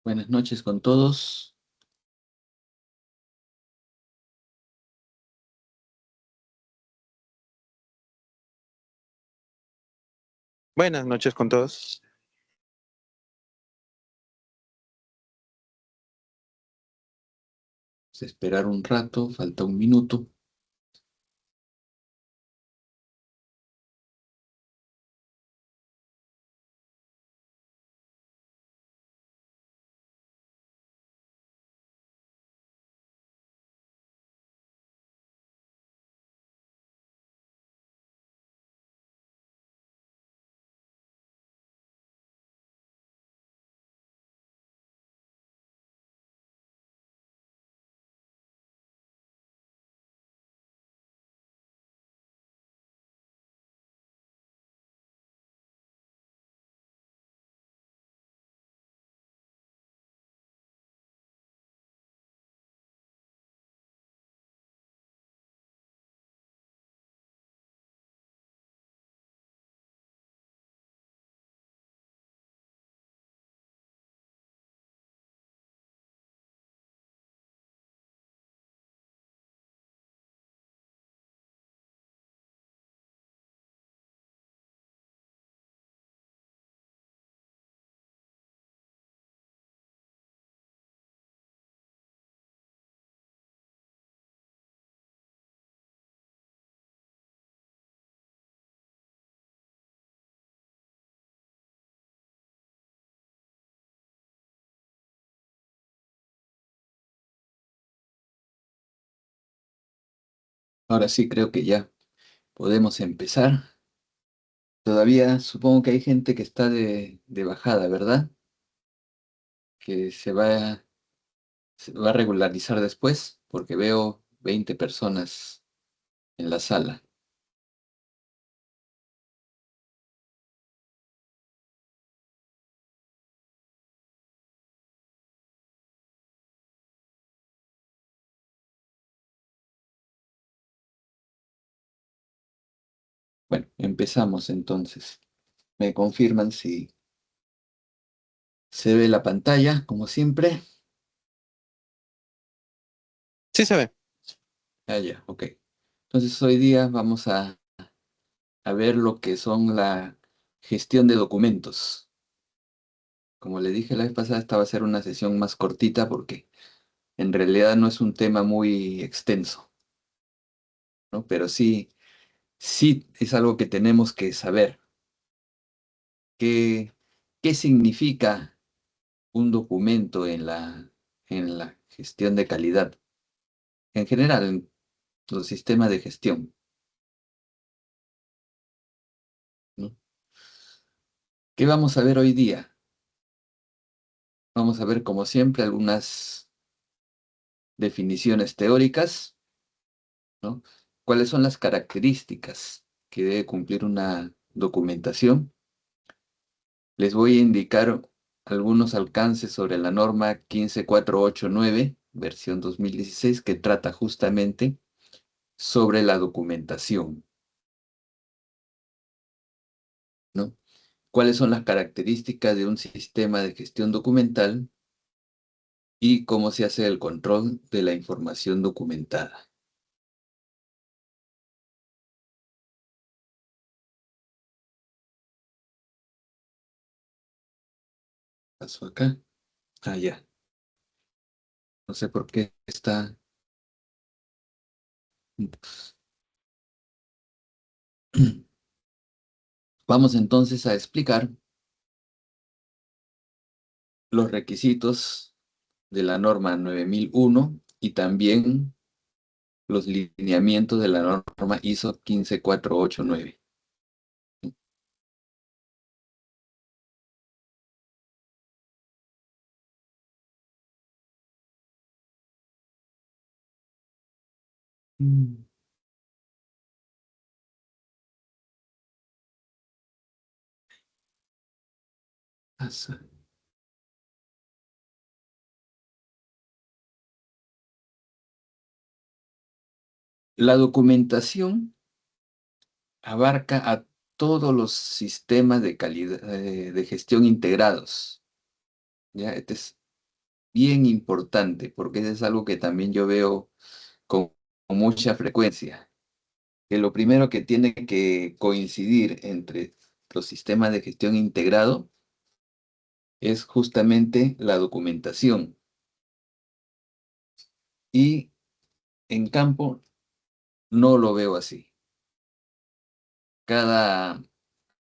Buenas noches con todos. Buenas noches con todos. Vamos a esperar un rato, falta un minuto. Ahora sí creo que ya podemos empezar. Todavía supongo que hay gente que está de bajada, ¿verdad? Que se va a regularizar después, porque veo 20 personas en la sala. Bueno, empezamos entonces. Me confirman si se ve la pantalla, como siempre. Sí se ve. Ah, ya, ok. Entonces hoy día vamos a ver lo que son la gestión de documentos. Como le dije la vez pasada, esta va a ser una sesión más cortita porque en realidad no es un tema muy extenso, ¿no? Pero sí es algo que tenemos que saber. ¿Qué, qué significa un documento en la gestión de calidad? En general, en los sistemas de gestión, ¿no? ¿Qué vamos a ver hoy día? Vamos a ver, como siempre, algunas definiciones teóricas, ¿no? ¿Cuáles son las características que debe cumplir una documentación? Les voy a indicar algunos alcances sobre la norma 15489, versión 2016, que trata justamente sobre la documentación, ¿no? ¿Cuáles son las características de un sistema de gestión documental y cómo se hace el control de la información documentada? Paso acá. Ah, ya. No sé por qué está. Vamos entonces a explicar los requisitos de la norma 9001 y también los lineamientos de la norma ISO 15489. Mm, pasa. La documentación abarca a todos los sistemas de calidad de gestión integrados. ¿Ya? bien importante, porque eso es algo que también yo veo con mucha frecuencia, que lo primero que tiene que coincidir entre los sistemas de gestión integrado es justamente la documentación. Y en campo no lo veo así. Cada,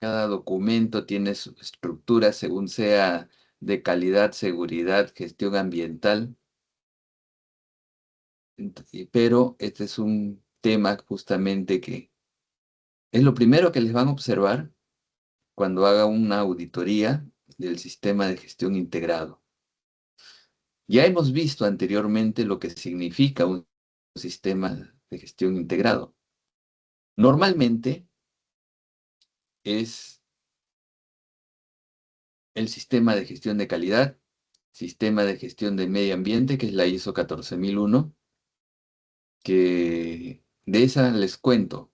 cada documento tiene su estructura según sea de calidad, seguridad, gestión ambiental, pero este es un tema justamente que es lo primero que les van a observar cuando haga una auditoría del sistema de gestión integrado. Ya hemos visto anteriormente lo que significa un sistema de gestión integrado. Normalmente es el sistema de gestión de calidad, sistema de gestión de medio ambiente, que es la ISO 14001, que de esa les cuento.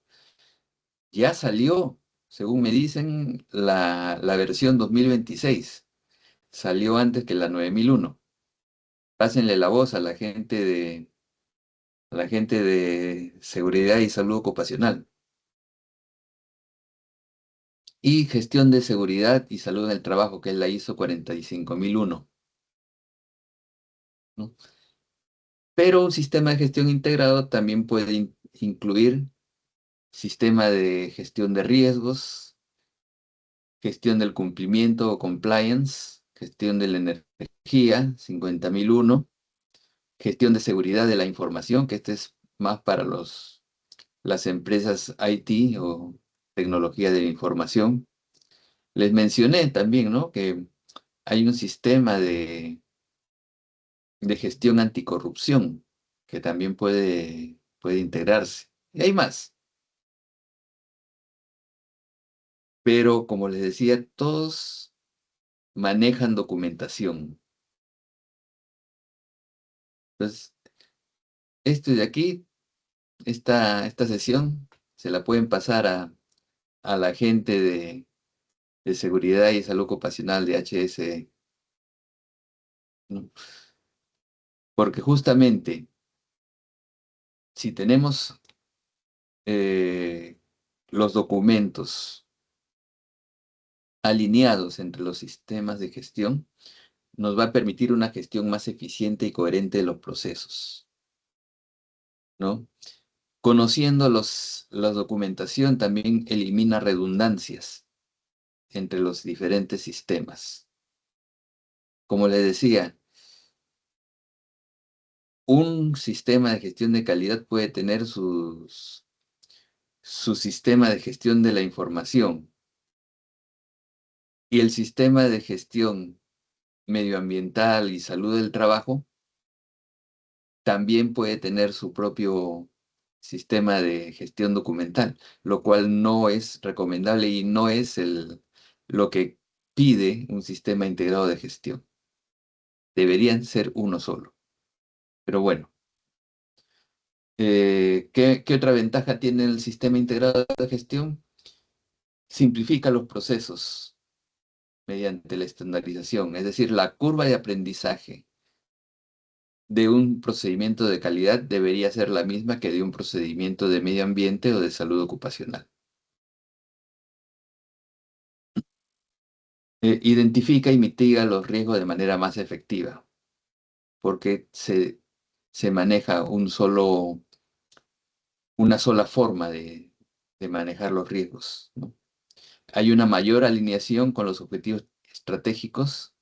Ya salió, según me dicen, la versión 2026. Salió antes que la 9001. Pásenle la voz a la gente de seguridad y salud ocupacional. Y gestión de seguridad y salud en el trabajo, que es la ISO 45001, ¿no? Pero un sistema de gestión integrado también puede incluir sistema de gestión de riesgos, gestión del cumplimiento o compliance, gestión de la energía, 50001, gestión de seguridad de la información, que este es más para las empresas IT o tecnología de la información. Les mencioné también, ¿no?, que hay un sistema de gestión anticorrupción que también puede integrarse. Y hay más. Pero como les decía, todos manejan documentación. Entonces, esto de aquí, esta sesión, se la pueden pasar a la gente de seguridad y salud ocupacional de HS, ¿no? Porque justamente, si tenemos los documentos alineados entre los sistemas de gestión, nos va a permitir una gestión más eficiente y coherente de los procesos, ¿no? Conociendo la documentación también elimina redundancias entre los diferentes sistemas. Como les decía, un sistema de gestión de calidad puede tener su sistema de gestión de la información y el sistema de gestión medioambiental y salud del trabajo también puede tener su propio sistema de gestión documental, lo cual no es recomendable y no es lo que pide un sistema integrado de gestión. Deberían ser uno solo. Pero bueno, ¿qué otra ventaja tiene el sistema integrado de gestión? Simplifica los procesos mediante la estandarización, es decir, la curva de aprendizaje de un procedimiento de calidad debería ser la misma que de un procedimiento de medio ambiente o de salud ocupacional. Identifica y mitiga los riesgos de manera más efectiva, porque se maneja una sola forma de manejar los riesgos, ¿no? Hay una mayor alineación con los objetivos estratégicos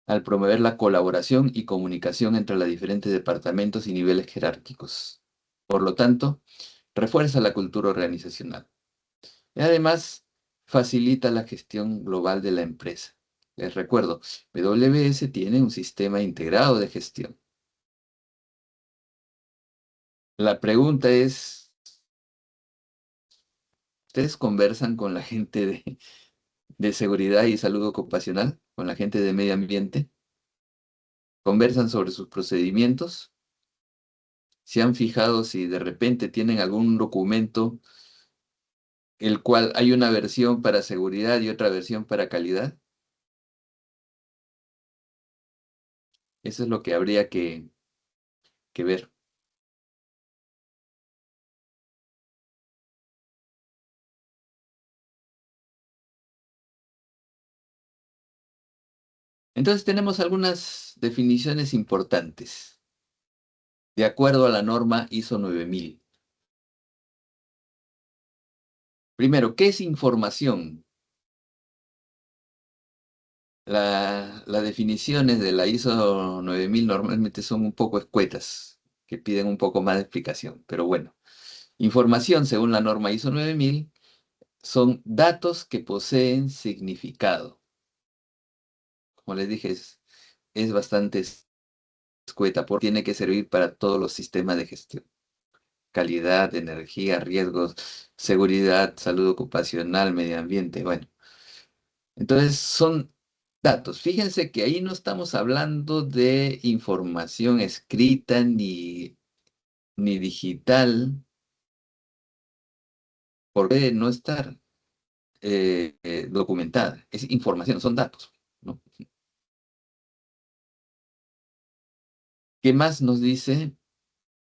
al promover la colaboración y comunicación entre los diferentes departamentos y niveles jerárquicos. Por lo tanto, refuerza la cultura organizacional. Y además, facilita la gestión global de la empresa. Les recuerdo, PwC tiene un sistema integrado de gestión. La pregunta es, ¿ustedes conversan con la gente de seguridad y salud ocupacional, con la gente de medio ambiente? ¿Conversan sobre sus procedimientos? ¿Se han fijado si de repente tienen algún documento el cual hay una versión para seguridad y otra versión para calidad? Eso es lo que habría que ver. Entonces tenemos algunas definiciones importantes, de acuerdo a la norma ISO 9000. Primero, ¿qué es información? Las definiciones de la ISO 9000 normalmente son un poco escuetas, que piden un poco más de explicación. Pero bueno, información según la norma ISO 9000 son datos que poseen significado. Como les dije, es bastante escueta porque tiene que servir para todos los sistemas de gestión. Calidad, energía, riesgos, seguridad, salud ocupacional, medio ambiente. Bueno, entonces son datos. Fíjense que ahí no estamos hablando de información escrita ni digital, porque no estar documentada. Es información, son datos, ¿no? ¿Qué más nos dice?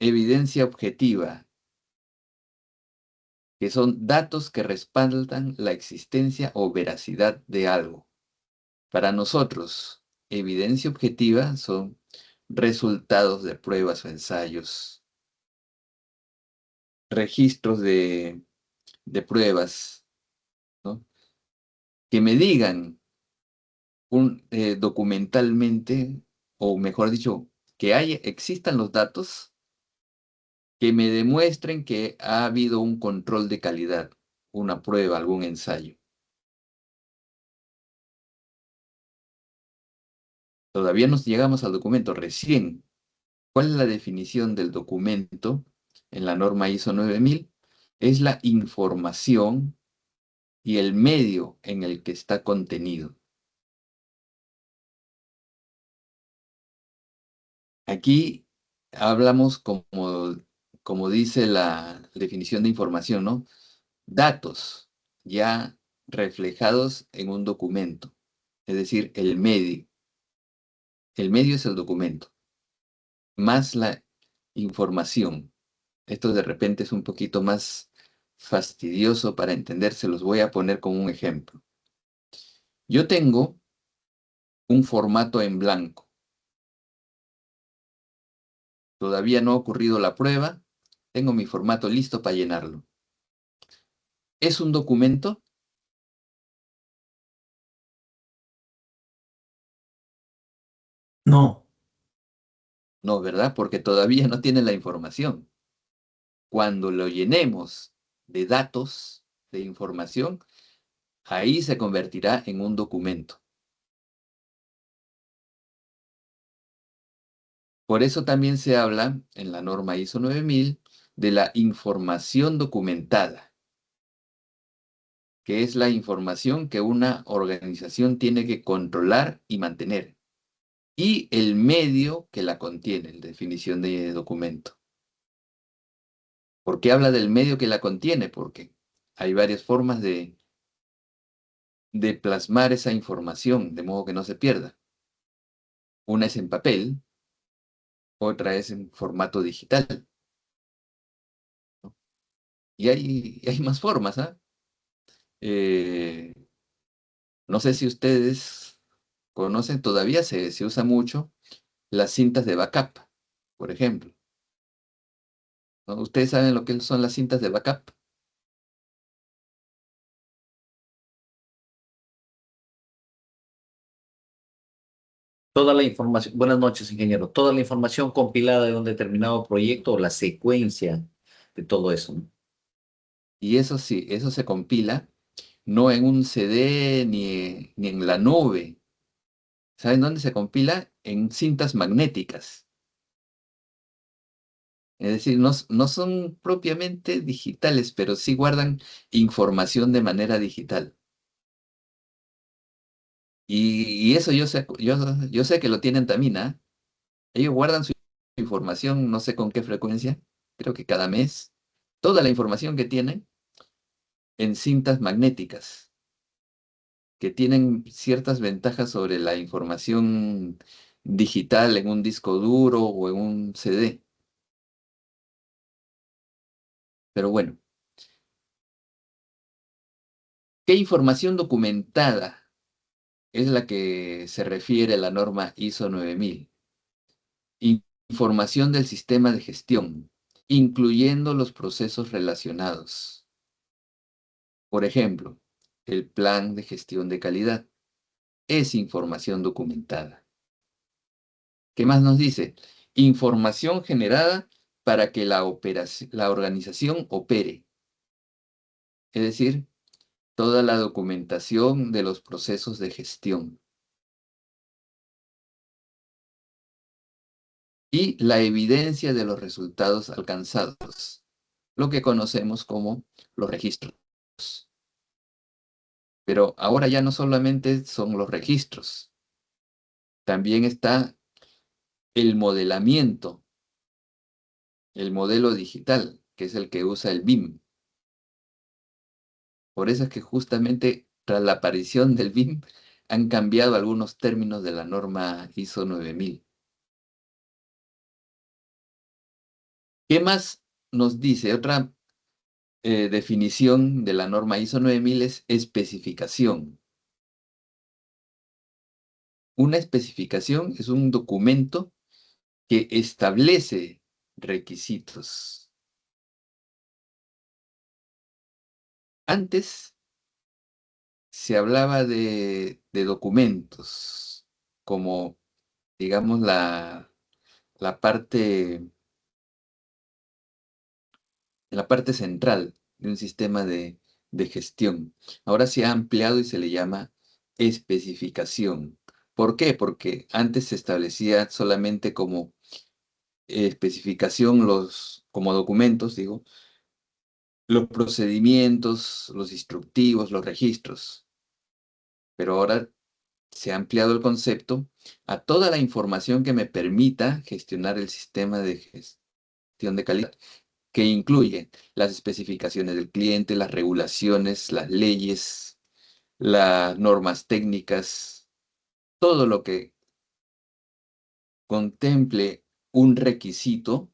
Evidencia objetiva, que son datos que respaldan la existencia o veracidad de algo. Para nosotros, evidencia objetiva son resultados de pruebas o ensayos, registros de pruebas, ¿no? Que me digan documentalmente, o mejor dicho, que existan los datos que me demuestren que ha habido un control de calidad, una prueba, algún ensayo. Todavía nos llegamos al documento recién. ¿Cuál es la definición del documento en la norma ISO 9000? Es la información y el medio en el que está contenido. Aquí hablamos como dice la definición de información, ¿no? Datos ya reflejados en un documento, es decir, el medio. El medio es el documento, más la información. Esto de repente es un poquito más fastidioso para entender, se los voy a poner como un ejemplo. Yo tengo un formato en blanco. Todavía no ha ocurrido la prueba. Tengo mi formato listo para llenarlo. ¿Es un documento? No, No, ¿verdad? Porque todavía no tiene la información. Cuando lo llenemos de datos, de información, ahí se convertirá en un documento. Por eso también se habla en la norma ISO 9000 de la información documentada, que es la información que una organización tiene que controlar y mantener, y el medio que la contiene, la definición de documento. ¿Por qué habla del medio que la contiene? Porque hay varias formas de plasmar esa información, de modo que no se pierda. Una es en papel, otra es en formato digital. Y hay más formas, ¿ah? Eh, no sé si ustedes conocen, todavía se usa mucho las cintas de backup, por ejemplo, ¿no? ¿Ustedes saben lo que son las cintas de backup? toda la información, buenas noches, ingeniero. Toda la información compilada de un determinado proyecto o la secuencia de todo eso, ¿no? Y eso sí, eso se compila no en un CD ni en la nube. ¿Saben dónde se compila? En cintas magnéticas. Es decir, no son propiamente digitales, pero sí guardan información de manera digital. Y eso yo sé que lo tienen también, ¿ah? Ellos guardan su información, no sé con qué frecuencia, creo que cada mes, toda la información que tienen en cintas magnéticas, que tienen ciertas ventajas sobre la información digital en un disco duro o en un CD. Pero bueno, ¿qué información documentada es la que se refiere a la norma ISO 9000? Información del sistema de gestión, incluyendo los procesos relacionados. Por ejemplo, el plan de gestión de calidad es información documentada. ¿Qué más nos dice? Información generada para que la organización opere. Es decir, toda la documentación de los procesos de gestión. Y la evidencia de los resultados alcanzados, lo que conocemos como los registros. Pero ahora ya no solamente son los registros, también está el modelamiento, el modelo digital, que es el que usa el BIM. Por eso es que justamente tras la aparición del BIM han cambiado algunos términos de la norma ISO 9000. ¿Qué más nos dice? Otra definición de la norma ISO 9000 es especificación. Una especificación es un documento que establece requisitos. Antes se hablaba de documentos como, digamos, la parte, la parte central de un sistema de gestión. Ahora se ha ampliado y se le llama especificación. ¿Por qué? Porque antes se establecía solamente como especificación como documentos, digo, los procedimientos, los instructivos, los registros. Pero ahora se ha ampliado el concepto a toda la información que me permita gestionar el sistema de gestión de calidad, que incluye las especificaciones del cliente, las regulaciones, las leyes, las normas técnicas, todo lo que contemple un requisito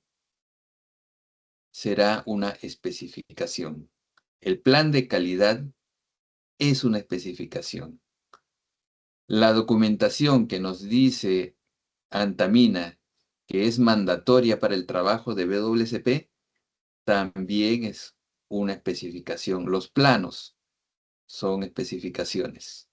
será una especificación. El plan de calidad es una especificación. La documentación que nos dice Antamina que es mandatoria para el trabajo de WCP también es una especificación. Los planos son especificaciones.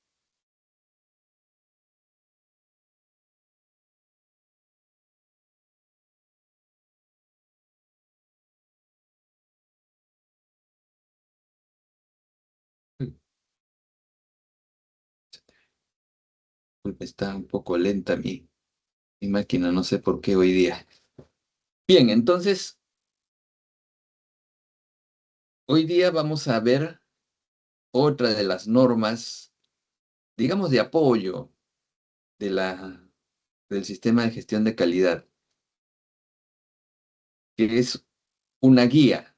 Está un poco lenta mi máquina, no sé por qué hoy día. Bien, entonces, hoy día vamos a ver otra de las normas, digamos, de apoyo de del sistema de gestión de calidad, que es una guía.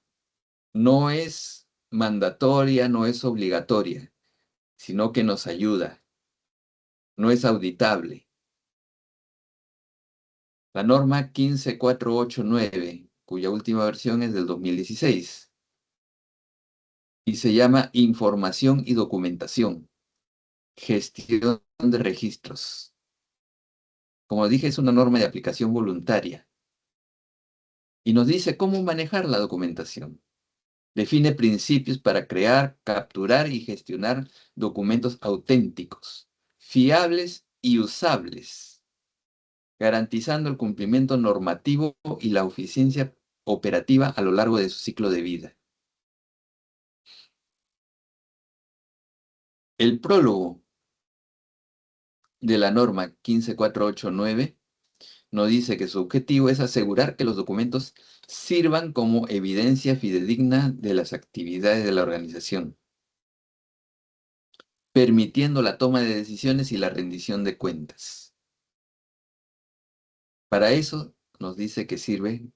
No es mandatoria, no es obligatoria, sino que nos ayuda. No es auditable. La norma 15489, cuya última versión es del 2016, y se llama Información y Documentación, Gestión de Registros. Como dije, es una norma de aplicación voluntaria y nos dice cómo manejar la documentación. Define principios para crear, capturar y gestionar documentos auténticos, fiables y usables, garantizando el cumplimiento normativo y la eficiencia operativa a lo largo de su ciclo de vida. El prólogo de la norma 15489 nos dice que su objetivo es asegurar que los documentos sirvan como evidencia fidedigna de las actividades de la organización, permitiendo la toma de decisiones y la rendición de cuentas. Para eso nos dice que sirve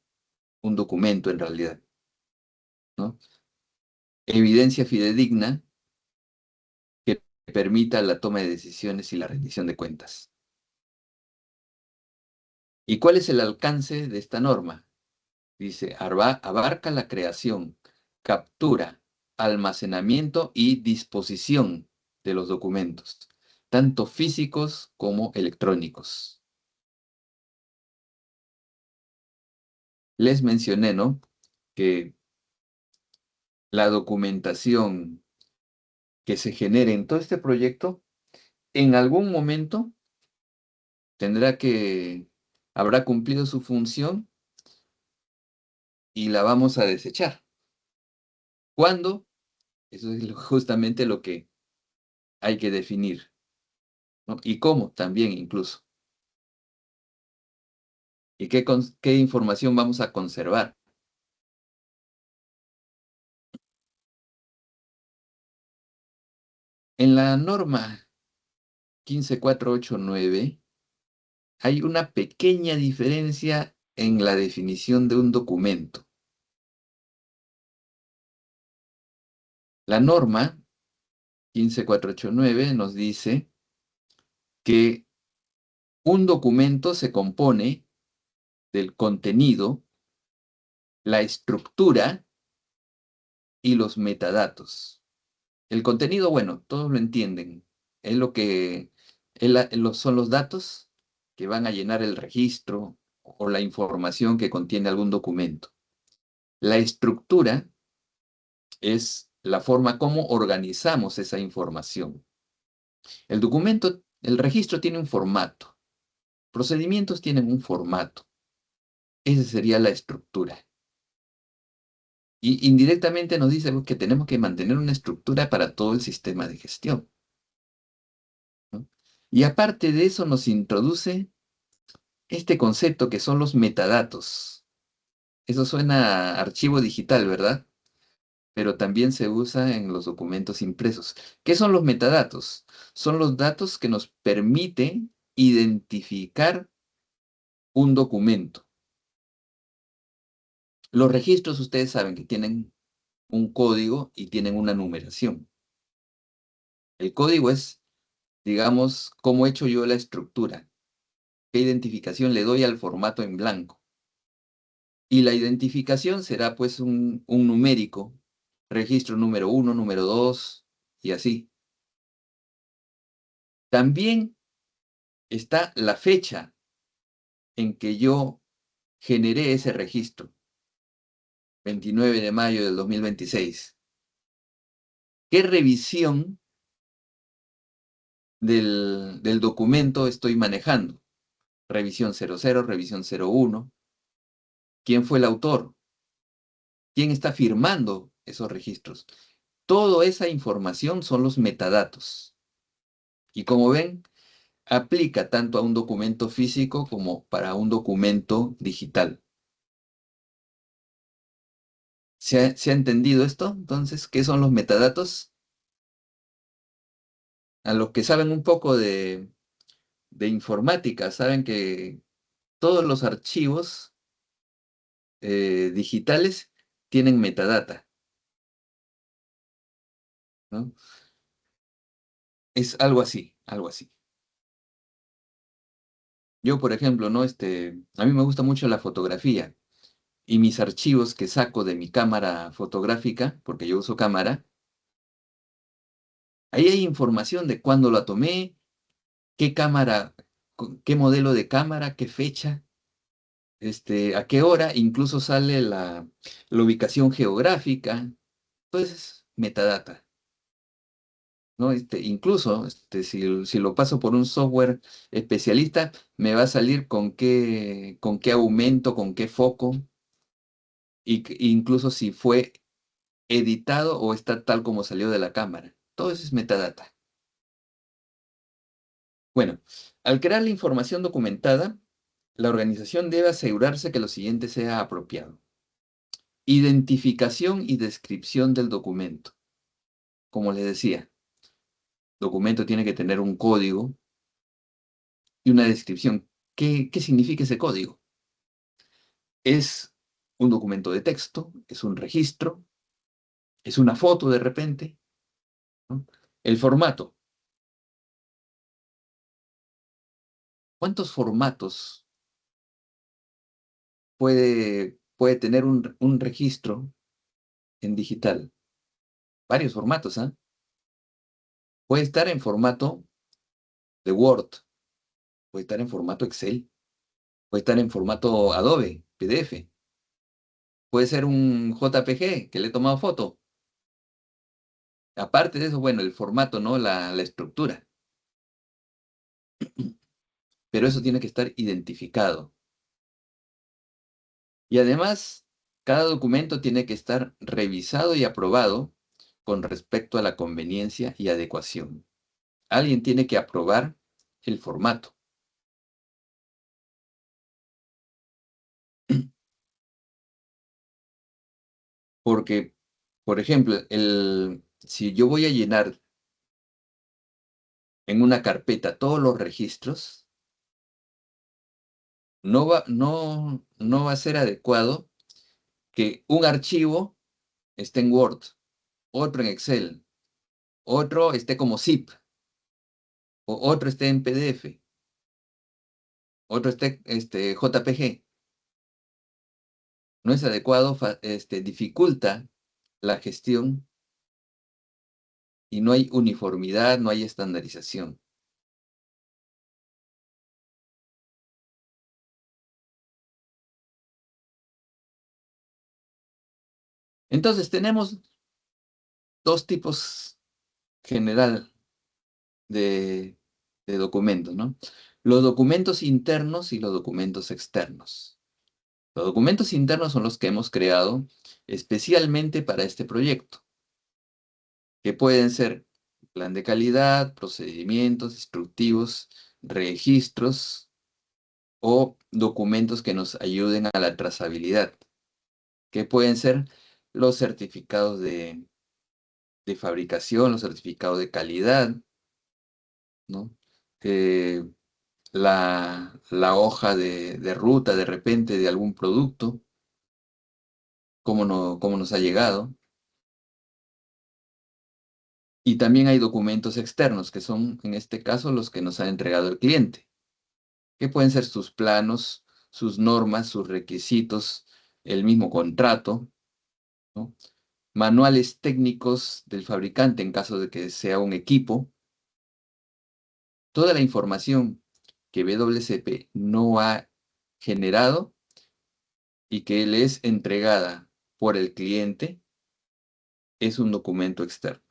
un documento en realidad, ¿no? Evidencia fidedigna que permita la toma de decisiones y la rendición de cuentas. ¿Y cuál es el alcance de esta norma? Dice, abarca la creación, captura, almacenamiento y disposición de los documentos, tanto físicos como electrónicos. Les mencioné, ¿no?, que la documentación que se genere en todo este proyecto, en algún momento habrá cumplido su función y la vamos a desechar. ¿Cuándo? Eso es justamente lo que hay que definir, ¿no? Y cómo también incluso. ¿Y qué información vamos a conservar? En la norma 15489 hay una pequeña diferencia en la definición de un documento. La norma 15489 nos dice que un documento se compone del contenido, la estructura y los metadatos. El contenido, bueno, todos lo entienden. Es lo que son los datos que van a llenar el registro o la información que contiene algún documento. La estructura es la forma como organizamos esa información. El registro tiene un formato. Procedimientos tienen un formato. Esa sería la estructura. Y indirectamente nos dice que tenemos que mantener una estructura para todo el sistema de gestión, ¿no? Y aparte de eso nos introduce este concepto que son los metadatos. Eso suena a archivo digital, ¿verdad? Pero también se usa en los documentos impresos. ¿Qué son los metadatos? Son los datos que nos permiten identificar un documento. Los registros, ustedes saben que tienen un código y tienen una numeración. El código es, digamos, cómo he hecho yo la estructura, qué identificación le doy al formato en blanco. Y la identificación será pues un numérico, registro número 1, número 2 y así. También está la fecha en que yo generé ese registro, 29 de mayo del 2026. ¿Qué revisión del documento estoy manejando? Revisión 00, revisión 01. ¿Quién fue el autor? ¿Quién está firmando esos registros? Toda esa información son los metadatos. Y como ven, aplica tanto a un documento físico como para un documento digital. ¿Se ha entendido esto? Entonces, ¿qué son los metadatos? A los que saben un poco de informática, saben que todos los archivos digitales tienen metadata, ¿no? Es algo así, algo así. Yo, por ejemplo, ¿no? A mí me gusta mucho la fotografía y mis archivos que saco de mi cámara fotográfica, porque yo uso cámara, ahí hay información de cuándo la tomé, qué cámara, qué modelo de cámara, qué fecha, a qué hora, incluso sale la ubicación geográfica. Entonces, metadata, ¿no? Incluso, si lo paso por un software especialista, me va a salir con qué aumento, con qué foco, incluso si fue editado o está tal como salió de la cámara. Todo eso es metadata. Bueno, al crear la información documentada, la organización debe asegurarse que lo siguiente sea apropiado. Identificación y descripción del documento. Como les decía, documento tiene que tener un código y una descripción. ¿Qué significa ese código? ¿Es un documento de texto? ¿Es un registro? ¿Es una foto de repente? ¿No? El formato. ¿Cuántos formatos puede tener un registro en digital. Varios formatos, ¿ah? Puede estar en formato de Word, puede estar en formato Excel, puede estar en formato Adobe, PDF, puede ser un JPG que le he tomado foto. Aparte de eso, bueno, el formato, ¿no? La estructura. Pero eso tiene que estar identificado. Y además, cada documento tiene que estar revisado y aprobado con respecto a la conveniencia y adecuación. Alguien tiene que aprobar el formato. Porque, por ejemplo, si yo voy a llenar en una carpeta todos los registros, no va a ser adecuado que un archivo esté en Word, otro en Excel, otro esté como zip, o otro esté en PDF, otro esté JPG. No es adecuado, dificulta la gestión y no hay uniformidad, no hay estandarización. Entonces, tenemos dos tipos general de documentos, ¿no? Los documentos internos y los documentos externos. Los documentos internos son los que hemos creado especialmente para este proyecto, que pueden ser plan de calidad, procedimientos instructivos, registros o documentos que nos ayuden a la trazabilidad, que pueden ser los certificados de fabricación, los certificados de calidad, ¿no? La hoja de ruta de repente de algún producto, cómo nos ha llegado. Y también hay documentos externos, que son en este caso los que nos ha entregado el cliente, que pueden ser sus planos, sus normas, sus requisitos, el mismo contrato, ¿no? Manuales técnicos del fabricante en caso de que sea un equipo. Toda la información que WCP no ha generado y que le es entregada por el cliente es un documento externo.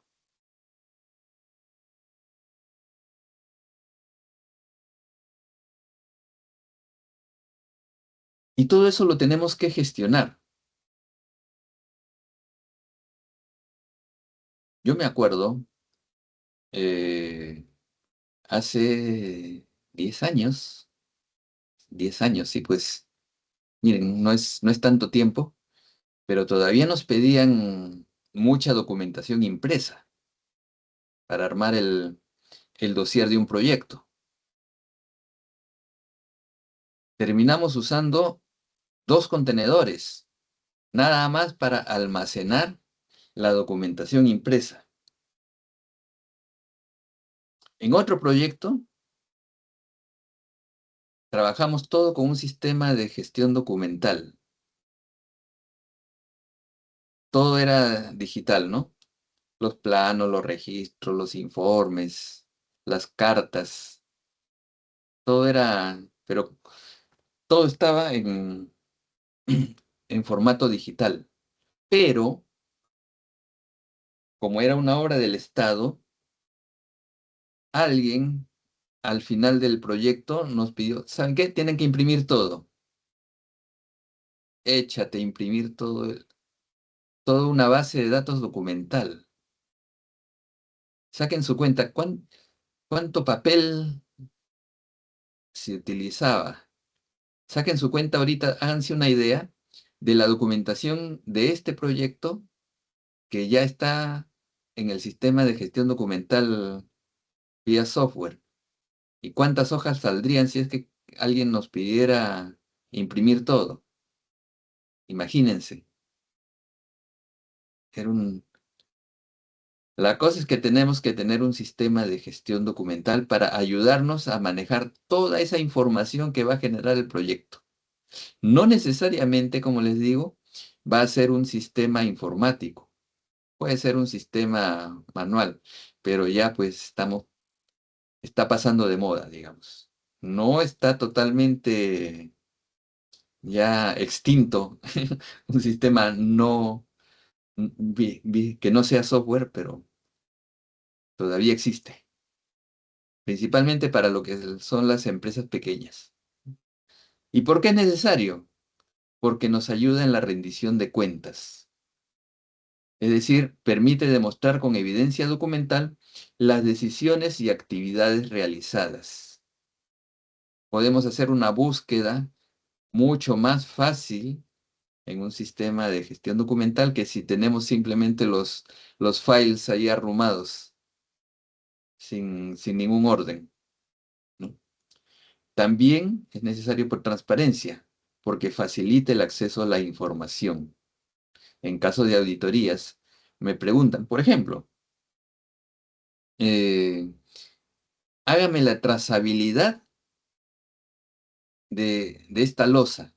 Y todo eso lo tenemos que gestionar. Yo me acuerdo, hace 10 años, 10 años, sí, pues, miren, no es tanto tiempo, pero todavía nos pedían mucha documentación impresa para armar el dossier de un proyecto. Terminamos usando 2 contenedores, nada más para almacenar la documentación impresa. En otro proyecto, trabajamos todo con un sistema de gestión documental. Todo era digital, ¿no? Los planos, los registros, los informes, las cartas, todo era, pero todo estaba en formato digital. Pero, como era una obra del Estado, alguien al final del proyecto nos pidió, ¿saben qué? Tienen que imprimir todo. Échate a imprimir toda una base de datos documental. Saquen su cuenta, ¿cuánto papel se utilizaba? Saquen su cuenta ahorita, háganse una idea de la documentación de este proyecto que ya está en el sistema de gestión documental vía software. ¿Y cuántas hojas saldrían si es que alguien nos pidiera imprimir todo? Imagínense. Era La cosa es que tenemos que tener un sistema de gestión documental para ayudarnos a manejar toda esa información que va a generar el proyecto. No necesariamente, como les digo, va a ser un sistema informático. Puede ser un sistema manual, pero ya pues está pasando de moda, digamos. No está totalmente ya extinto un sistema no, que no sea software, pero todavía existe, principalmente para lo que son las empresas pequeñas. ¿Y por qué es necesario? Porque nos ayuda en la rendición de cuentas. Es decir, permite demostrar con evidencia documental las decisiones y actividades realizadas. Podemos hacer una búsqueda mucho más fácil en un sistema de gestión documental que si tenemos simplemente los files ahí arrumados, sin ningún orden, ¿no? También es necesario por transparencia, porque facilita el acceso a la información. En caso de auditorías, me preguntan, por ejemplo, eh, hágame la trazabilidad de esta losa.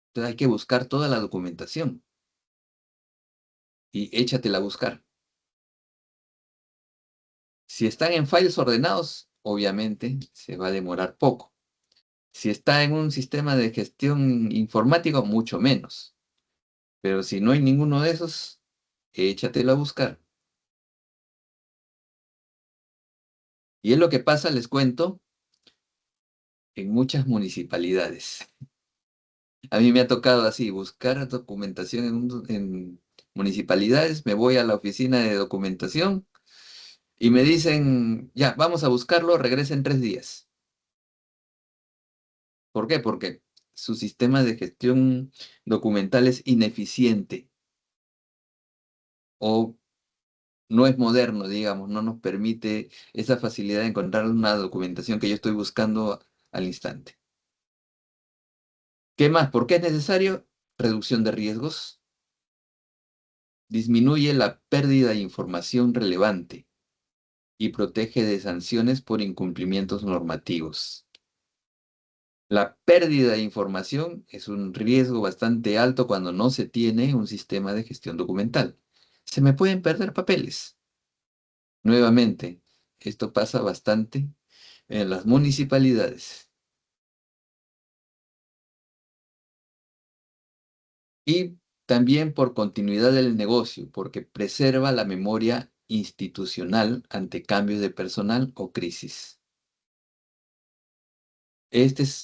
Entonces hay que buscar toda la documentación y échatela a buscar. Si están en files ordenados, obviamente se va a demorar poco. Si está en un sistema de gestión informático, mucho menos. Pero si no hay ninguno de esos, échatelo a buscar. Y es lo que pasa, les cuento, en muchas municipalidades. A mí me ha tocado así, buscar documentación en municipalidades, me voy a la oficina de documentación y me dicen, ya, vamos a buscarlo, regresa en 3 días. ¿Por qué? Porque su sistema de gestión documental es ineficiente o no es moderno, digamos, no nos permite esa facilidad de encontrar una documentación que yo estoy buscando al instante. ¿Qué más? ¿Por qué es necesario? Reducción de riesgos. Disminuye la pérdida de información relevante y protege de sanciones por incumplimientos normativos. La pérdida de información es un riesgo bastante alto cuando no se tiene un sistema de gestión documental. Se me pueden perder papeles. Nuevamente, esto pasa bastante en las municipalidades. Y también por continuidad del negocio, porque preserva la memoria institucional ante cambios de personal o crisis.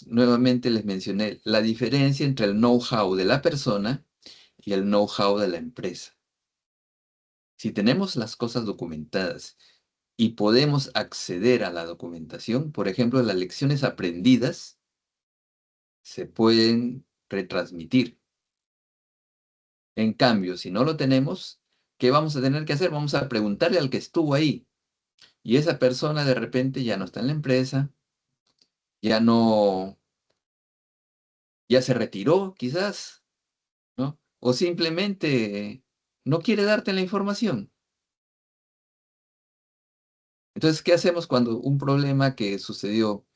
Nuevamente les mencioné la diferencia entre el know-how de la persona y el know-how de la empresa. Si tenemos las cosas documentadas y podemos acceder a la documentación, por ejemplo, las lecciones aprendidas se pueden retransmitir. En cambio, si no lo tenemos, ¿qué vamos a tener que hacer? Vamos a preguntarle al que estuvo ahí. Y esa persona de repente ya no está en la empresa, ya no, ya se retiró quizás, ¿no? O simplemente no quiere darte la información. Entonces, ¿qué hacemos cuando un problema que sucedió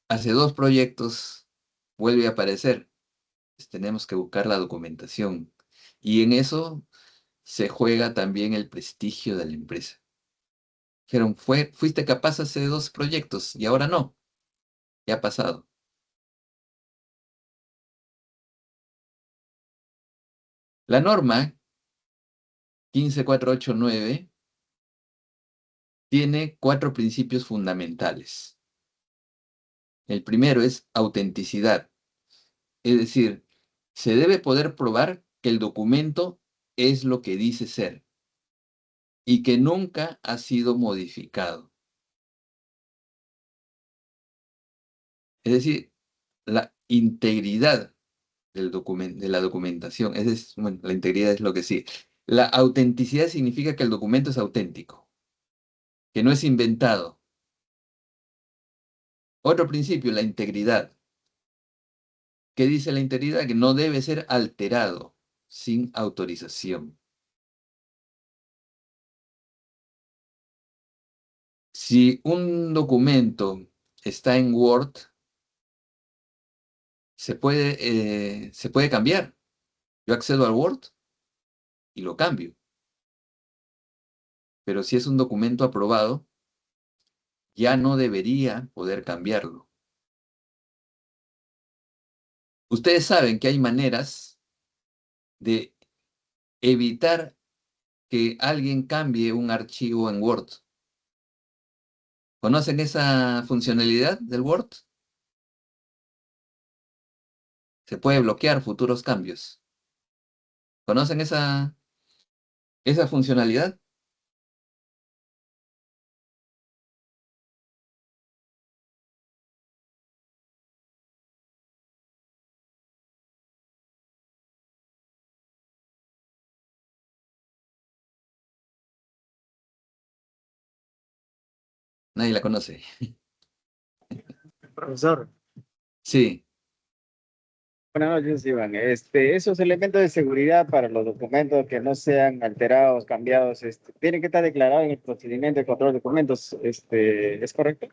hace 2 proyectos vuelve a aparecer? Pues tenemos que buscar la documentación. Y en eso se juega también el prestigio de la empresa. Dijeron, fuiste capaz hace 2 proyectos y ahora no. ¿Qué ha pasado? La norma 15489 tiene 4 principios fundamentales. El primero es autenticidad. Es decir, se debe poder probar que el documento es lo que dice ser y que nunca ha sido modificado. Es decir, la integridad de la documentación. Bueno, la integridad es lo que sí. La autenticidad significa que el documento es auténtico, que no es inventado. Otro principio, la integridad. ¿Qué dice la integridad? Que no debe ser alterado sin autorización. Si un documento está en Word, se puede cambiar. Yo accedo al Word y lo cambio. Pero si es un documento aprobado, ya no debería poder cambiarlo. Ustedes saben que hay maneras de evitar que alguien cambie un archivo en Word. ¿Conocen esa funcionalidad del Word? Se puede bloquear futuros cambios. ¿Conocen esa funcionalidad? Nadie la conoce. Profesor, Sí, buenas noches, Iván. Esos elementos de seguridad para los documentos que no sean alterados, cambiados, tienen que estar declarados en el procedimiento de control de documentos. ¿Es correcto?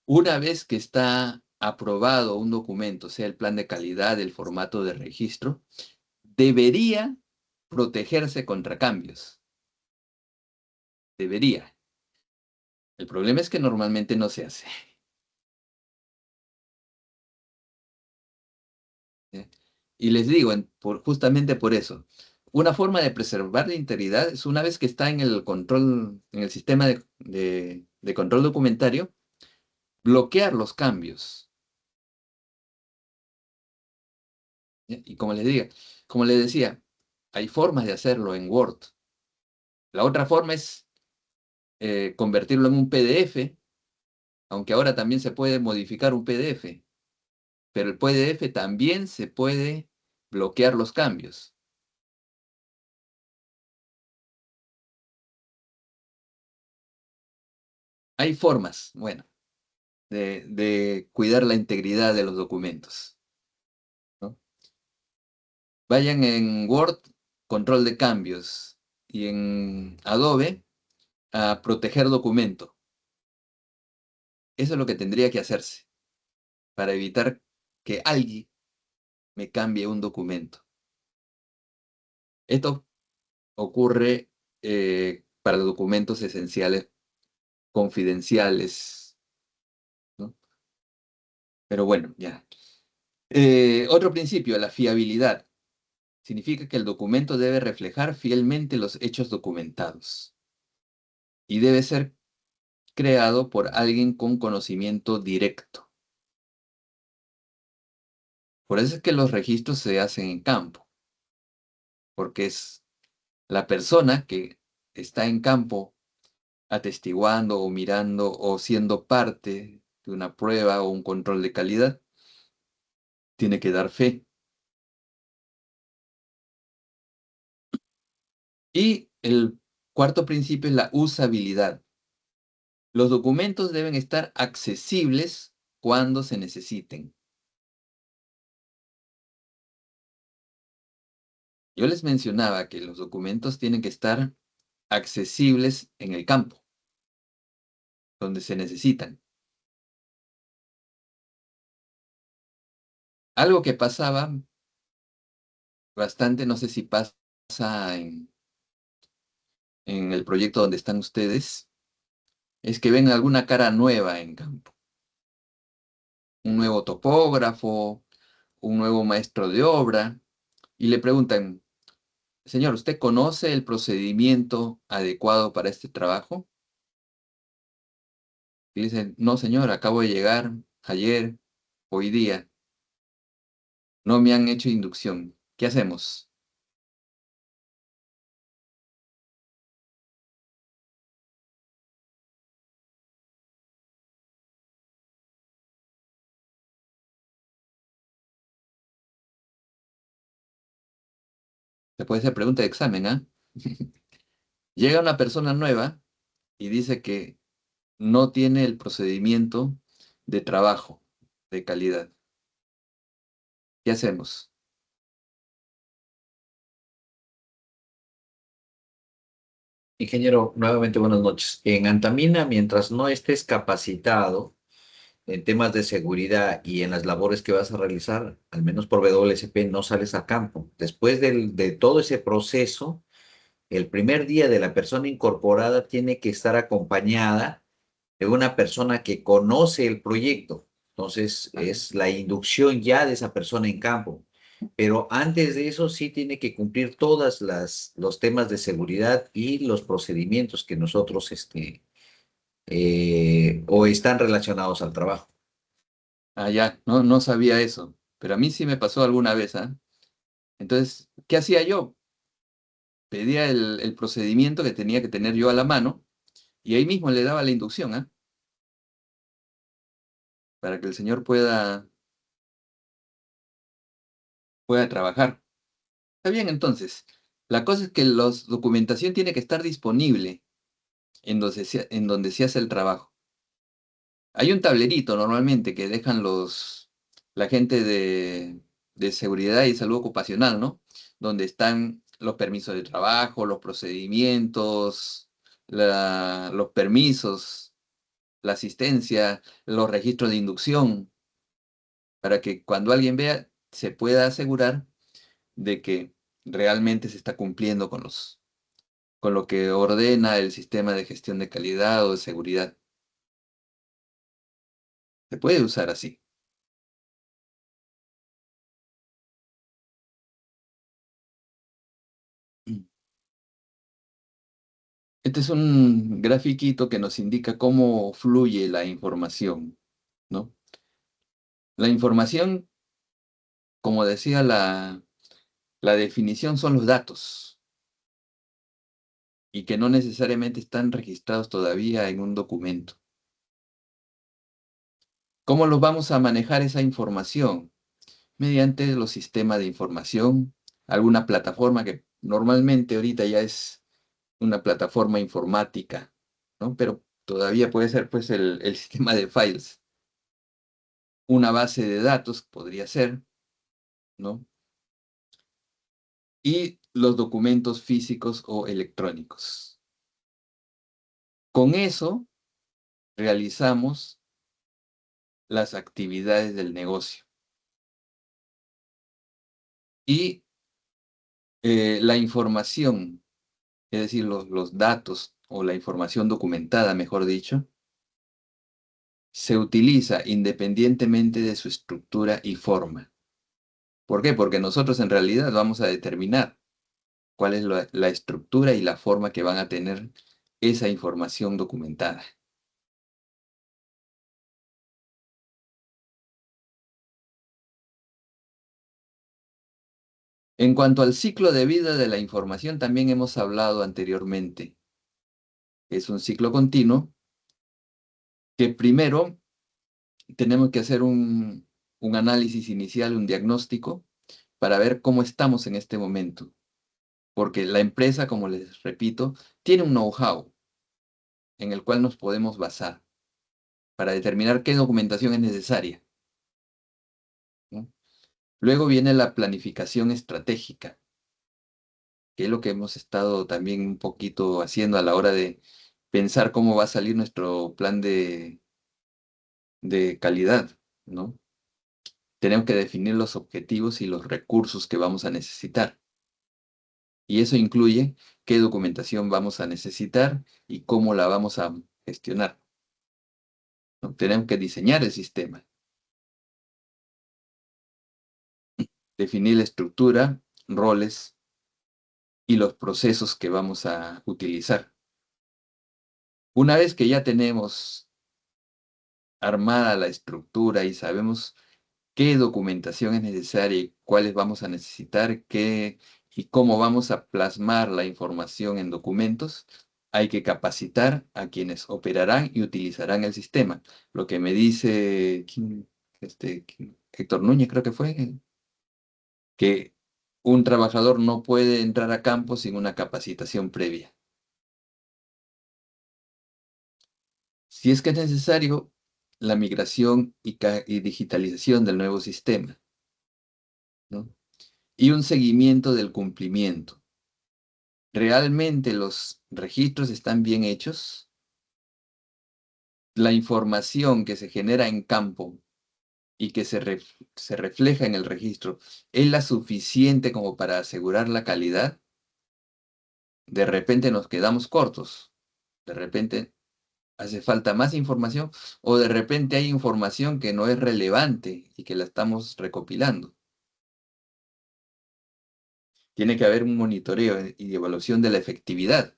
una vez que está aprobado un documento, sea el plan de calidad, el formato de registro, debería protegerse contra cambios. Debería. El problema es que normalmente no se hace. ¿Eh? Y les digo, justamente por eso, una forma de preservar la integridad es una vez que está en el control, en el sistema de control documentario, bloquear los cambios. ¿Ya? Y como les decía, hay formas de hacerlo en Word. La otra forma es convertirlo en un PDF, aunque ahora también se puede modificar un PDF, pero el PDF también se puede bloquear los cambios. Hay formas, bueno, de cuidar la integridad de los documentos, ¿no? Vayan en Word, control de cambios, y en Adobe, a proteger documento. Eso es lo que tendría que hacerse para evitar que alguien me cambie un documento. Esto ocurre para los documentos esenciales, confidenciales, ¿no? Pero bueno, ya. Otro principio, la fiabilidad. Significa que el documento debe reflejar fielmente los hechos documentados y debe ser creado por alguien con conocimiento directo. Por eso es que los registros se hacen en campo, porque es la persona que está en campo atestiguando o mirando o siendo parte de una prueba o un control de calidad, tiene que dar fe. Y el cuarto principio es la usabilidad. Los documentos deben estar accesibles cuando se necesiten. Yo les mencionaba que los documentos tienen que estar accesibles en el campo, donde se necesitan. Algo que pasaba bastante, no sé si pasa en el proyecto donde están ustedes, es que ven alguna cara nueva en campo. Un nuevo topógrafo, un nuevo maestro de obra, y le preguntan, señor, ¿usted conoce el procedimiento adecuado para este trabajo? Y dicen, no, señor, acabo de llegar ayer, hoy día, no me han hecho inducción. ¿Qué hacemos? Se puede hacer pregunta de examen, ¿ah? Llega una persona nueva y dice que no tiene el procedimiento de trabajo de calidad. ¿Qué hacemos? Ingeniero, nuevamente buenas noches. En Antamina, mientras no estés capacitado en temas de seguridad y en las labores que vas a realizar, al menos por WSP, no sales a campo. Después de todo ese proceso, el primer día de la persona incorporada tiene que estar acompañada de una persona que conoce el proyecto. Entonces, es la inducción ya de esa persona en campo. Pero antes de eso sí tiene que cumplir todas los temas de seguridad y los procedimientos que nosotros o están relacionados al trabajo. Ah, ya, no sabía eso. Pero a mí sí me pasó alguna vez, ¿ah? Entonces, ¿qué hacía yo? Pedía el procedimiento que tenía que tener yo a la mano y ahí mismo le daba la inducción, ¿ah? Para que el señor pueda trabajar. Está bien, entonces. La cosa es que la documentación tiene que estar disponible en donde se hace el trabajo. Hay un tablerito normalmente que dejan la gente de seguridad y salud ocupacional, ¿no? Donde están los permisos de trabajo, los procedimientos, los permisos, la asistencia, los registros de inducción, para que cuando alguien vea se pueda asegurar de que realmente se está cumpliendo con lo que ordena el sistema de gestión de calidad o de seguridad. Se puede usar así. Este es un grafiquito que nos indica cómo fluye la información, ¿no? La información, como decía la definición, son los datos y que no necesariamente están registrados todavía en un documento. ¿Cómo los vamos a manejar esa información? Mediante los sistemas de información, alguna plataforma que normalmente ahorita ya es una plataforma informática, ¿no? Pero todavía puede ser pues el sistema de files. Una base de datos podría ser, ¿no? Y los documentos físicos o electrónicos. Con eso realizamos las actividades del negocio. Y la información, es decir, los datos o la información documentada, mejor dicho, se utiliza independientemente de su estructura y forma. ¿Por qué? Porque nosotros en realidad vamos a determinar cuál es la estructura y la forma que van a tener esa información documentada. En cuanto al ciclo de vida de la información, también hemos hablado anteriormente. Es un ciclo continuo que primero tenemos que hacer un análisis inicial, un diagnóstico, para ver cómo estamos en este momento. Porque la empresa, como les repito, tiene un know-how en el cual nos podemos basar para determinar qué documentación es necesaria, ¿no? Luego viene la planificación estratégica, que es lo que hemos estado también un poquito haciendo a la hora de pensar cómo va a salir nuestro plan de calidad, ¿no? Tenemos que definir los objetivos y los recursos que vamos a necesitar. Y eso incluye qué documentación vamos a necesitar y cómo la vamos a gestionar, ¿no? Tenemos que diseñar el sistema, definir la estructura, roles y los procesos que vamos a utilizar. Una vez que ya tenemos armada la estructura y sabemos qué documentación es necesaria y cuáles vamos a necesitar, y cómo vamos a plasmar la información en documentos, hay que capacitar a quienes operarán y utilizarán el sistema. Lo que me dice Héctor Núñez, creo que fue, que un trabajador no puede entrar a campo sin una capacitación previa. Si es que es necesario, la migración y digitalización del nuevo sistema, ¿no? Y un seguimiento del cumplimiento. ¿Realmente los registros están bien hechos? la información que se genera en campo y que se refleja en el registro es la suficiente como para asegurar la calidad, de repente nos quedamos cortos. De repente hace falta más información o de repente hay información que no es relevante y que la estamos recopilando. Tiene que haber un monitoreo y evaluación de la efectividad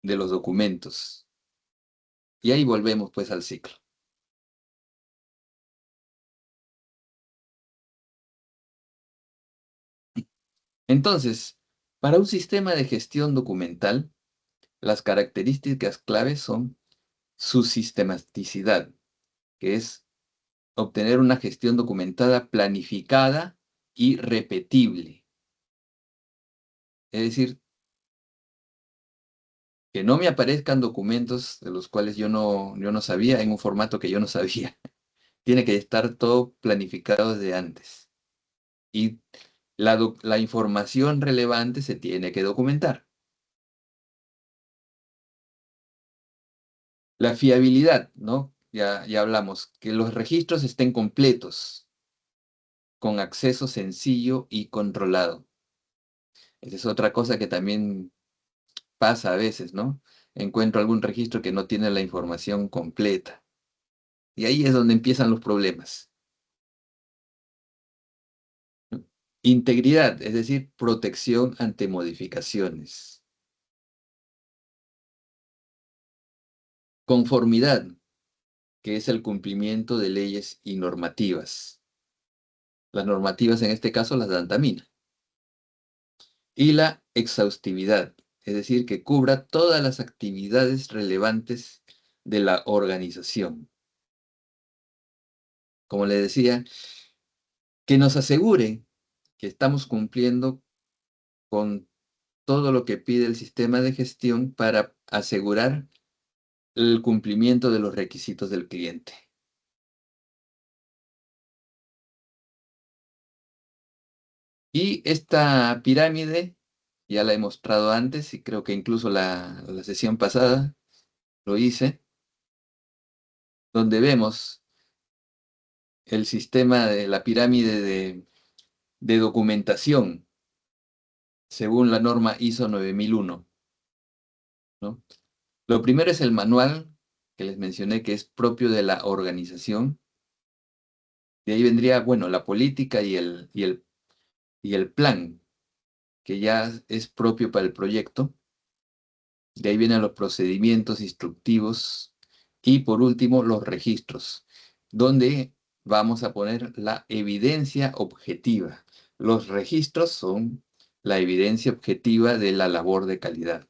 de los documentos. Y ahí volvemos pues al ciclo. Entonces, para un sistema de gestión documental, las características claves son su sistematicidad, que es obtener una gestión documentada planificada y repetible. Es decir, que no me aparezcan documentos de los cuales yo no sabía en un formato que yo no sabía. Tiene que estar todo planificado desde antes. Y la información relevante se tiene que documentar. La fiabilidad, ¿no? Ya hablamos, que los registros estén completos, con acceso sencillo y controlado. Esa es otra cosa que también pasa a veces, ¿no? Encuentro algún registro que no tiene la información completa. Y ahí es donde empiezan los problemas. Integridad, es decir, protección ante modificaciones. Conformidad, que es el cumplimiento de leyes y normativas. Las normativas en este caso las da ANTAMINA. Y la exhaustividad, es decir, que cubra todas las actividades relevantes de la organización. Como le decía, que nos asegure que estamos cumpliendo con todo lo que pide el sistema de gestión para asegurar el cumplimiento de los requisitos del cliente. Y esta pirámide, ya la he mostrado antes y creo que incluso la sesión pasada lo hice, donde vemos el sistema de la pirámide de documentación según la norma ISO 9001, ¿no? Lo primero es el manual que les mencioné que es propio de la organización. De ahí vendría, bueno, la política y el plan, que ya es propio para el proyecto. De ahí vienen los procedimientos instructivos y por último los registros, donde vamos a poner la evidencia objetiva. Los registros son la evidencia objetiva de la labor de calidad.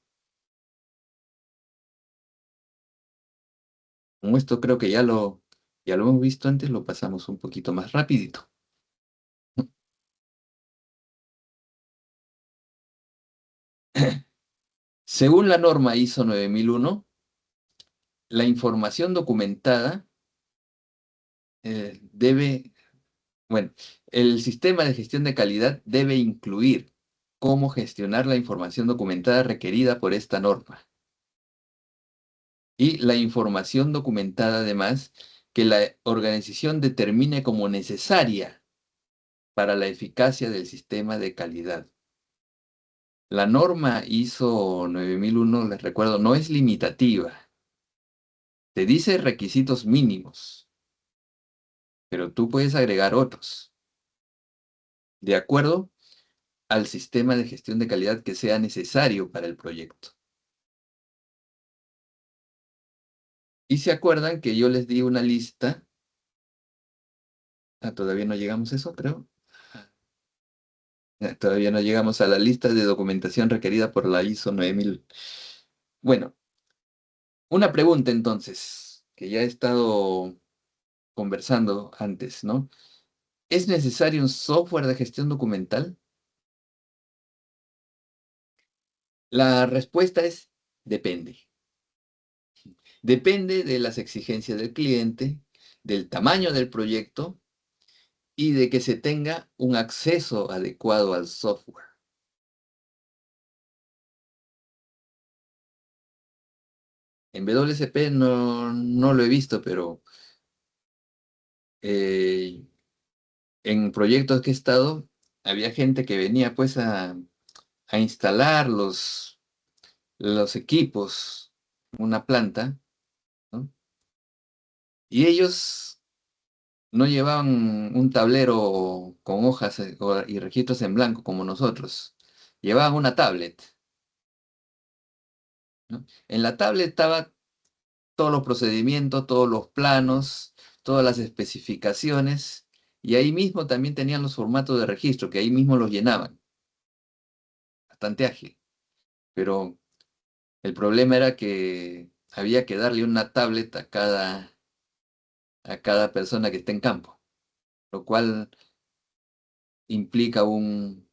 Como esto creo que ya lo hemos visto antes, lo pasamos un poquito más rapidito. Según la norma ISO 9001, la información documentada bueno, el sistema de gestión de calidad debe incluir cómo gestionar la información documentada requerida por esta norma. Y la información documentada, además, que la organización determine como necesaria para la eficacia del sistema de calidad. La norma ISO 9001, les recuerdo, no es limitativa. Te dice requisitos mínimos, pero tú puedes agregar otros, de acuerdo al sistema de gestión de calidad que sea necesario para el proyecto. Y se acuerdan que yo les di una lista. Todavía no llegamos a eso, creo. Todavía no llegamos a la lista de documentación requerida por la ISO 9000. Bueno, una pregunta entonces, que ya he estado conversando antes, ¿no? ¿Es necesario un software de gestión documental? La respuesta es depende. Depende de las exigencias del cliente, del tamaño del proyecto y de que se tenga un acceso adecuado al software. En WSP no lo he visto, pero eh, en proyectos que he estado, había gente que venía pues a instalar los equipos, una planta, ¿no? Y ellos no llevaban un tablero con hojas y registros en blanco como nosotros. Llevaban una tablet, ¿no? En la tablet estaba todos los procedimientos, todos los planos, todas las especificaciones, y ahí mismo también tenían los formatos de registro, que ahí mismo los llenaban. Bastante ágil. Pero el problema era que había que darle una tablet a cada persona que esté en campo, lo cual implica un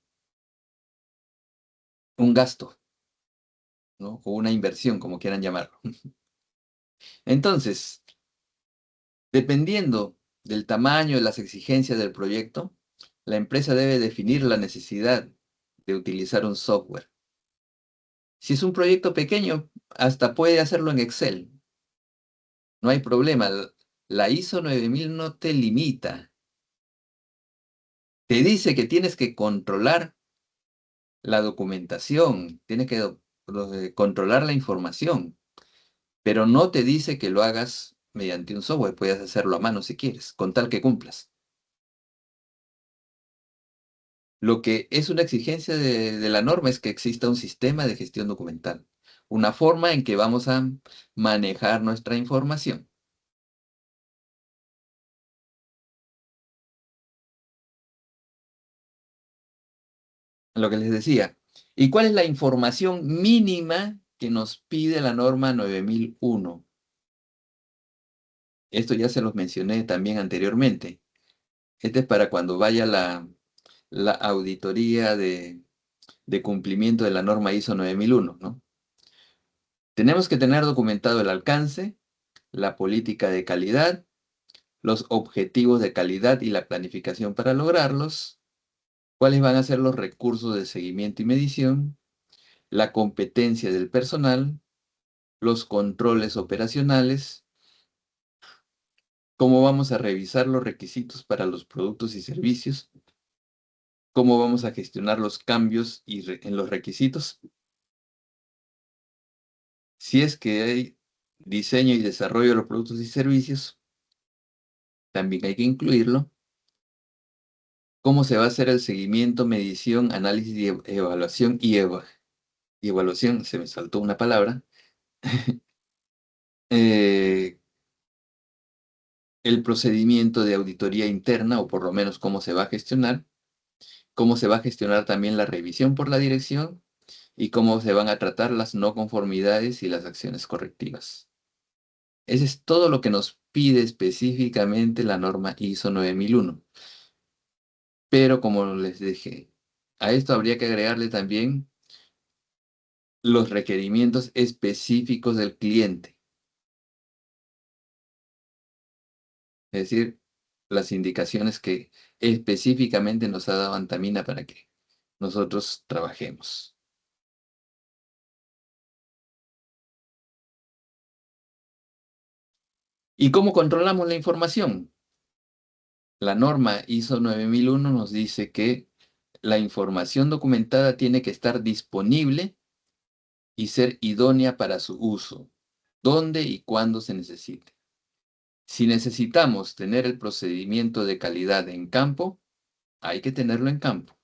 gasto, ¿no? O una inversión, como quieran llamarlo. Entonces, dependiendo del tamaño y las exigencias del proyecto, la empresa debe definir la necesidad de utilizar un software. Si es un proyecto pequeño, hasta puede hacerlo en Excel. No hay problema. La ISO 9000 no te limita. Te dice que tienes que controlar la documentación, tienes que controlar la información, pero no te dice que lo hagas mediante un software. Puedes hacerlo a mano si quieres, con tal que cumplas. Lo que es una exigencia de la norma es que exista un sistema de gestión documental, una forma en que vamos a manejar nuestra información. Lo que les decía. ¿Y cuál es la información mínima que nos pide la norma 9001? Esto ya se los mencioné también anteriormente. Este es para cuando vaya la auditoría de cumplimiento de la norma ISO 9001, ¿no? Tenemos que tener documentado el alcance, la política de calidad, los objetivos de calidad y la planificación para lograrlos, cuáles van a ser los recursos de seguimiento y medición, la competencia del personal, los controles operacionales, cómo vamos a revisar los requisitos para los productos y servicios, cómo vamos a gestionar los cambios en los requisitos, si es que hay diseño y desarrollo de los productos y servicios, también hay que incluirlo, cómo se va a hacer el seguimiento, medición, análisis y evaluación y evaluación, se me saltó una palabra, eh, el procedimiento de auditoría interna, o por lo menos cómo se va a gestionar, cómo se va a gestionar también la revisión por la dirección y cómo se van a tratar las no conformidades y las acciones correctivas. Ese es todo lo que nos pide específicamente la norma ISO 9001. Pero como les dije, a esto habría que agregarle también los requerimientos específicos del cliente. Es decir, las indicaciones que específicamente nos ha dado Antamina para que nosotros trabajemos. ¿Y cómo controlamos la información? La norma ISO 9001 nos dice que la información documentada tiene que estar disponible y ser idónea para su uso, donde y cuando se necesite. Si necesitamos tener el procedimiento de calidad en campo, hay que tenerlo en campo,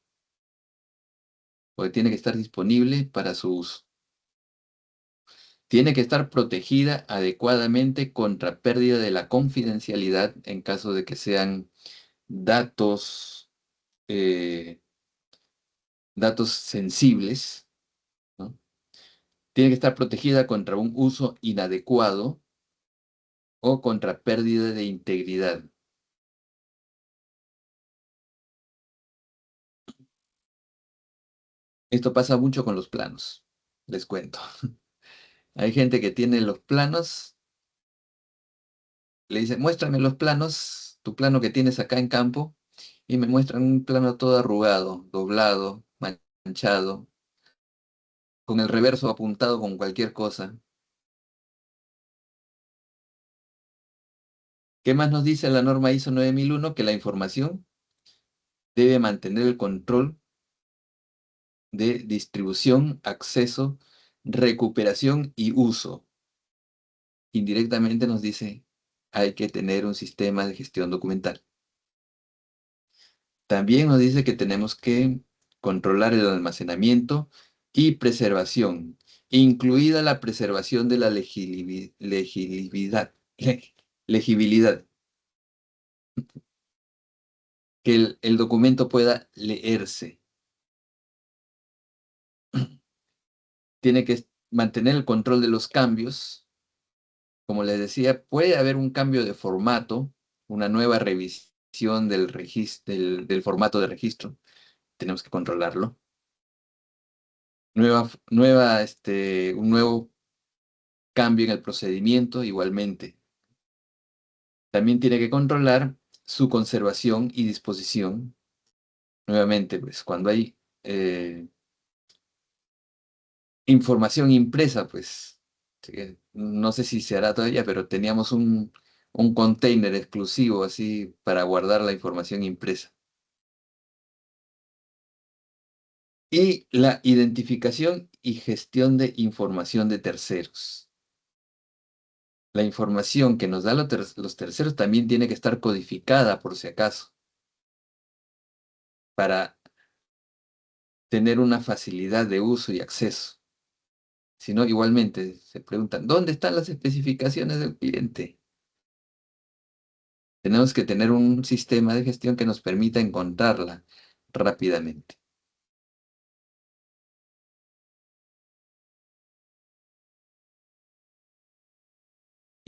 porque tiene que estar disponible para su uso. Tiene que estar protegida adecuadamente contra pérdida de la confidencialidad en caso de que sean datos, eh, datos sensibles, ¿no? Tiene que estar protegida contra un uso inadecuado o contra pérdida de integridad. Esto pasa mucho con los planos, les cuento. Hay gente que tiene los planos, le dice, muéstrame los planos, tu plano que tienes acá en campo, y me muestran un plano todo arrugado, doblado, manchado, con el reverso apuntado con cualquier cosa. ¿Qué más nos dice la norma ISO 9001? Que la información debe mantener el control de distribución, acceso, recuperación y uso. Indirectamente nos dice, hay que tener un sistema de gestión documental. También nos dice que tenemos que controlar el almacenamiento y preservación, incluida la preservación de la legibilidad. Legibilidad. Que el documento pueda leerse. Tiene que mantener el control de los cambios. Como les decía, puede haber un cambio de formato, una nueva revisión del formato de registro. Tenemos que controlarlo. Un nuevo cambio en el procedimiento igualmente. También tiene que controlar su conservación y disposición. Nuevamente, pues cuando hay información impresa, pues no sé si se hará todavía, pero teníamos un container exclusivo así para guardar la información impresa. Y la identificación y gestión de información de terceros. La información que nos dan los terceros también tiene que estar codificada por si acaso, para tener una facilidad de uso y acceso. Si no, igualmente se preguntan, ¿dónde están las especificaciones del cliente? Tenemos que tener un sistema de gestión que nos permita encontrarla rápidamente.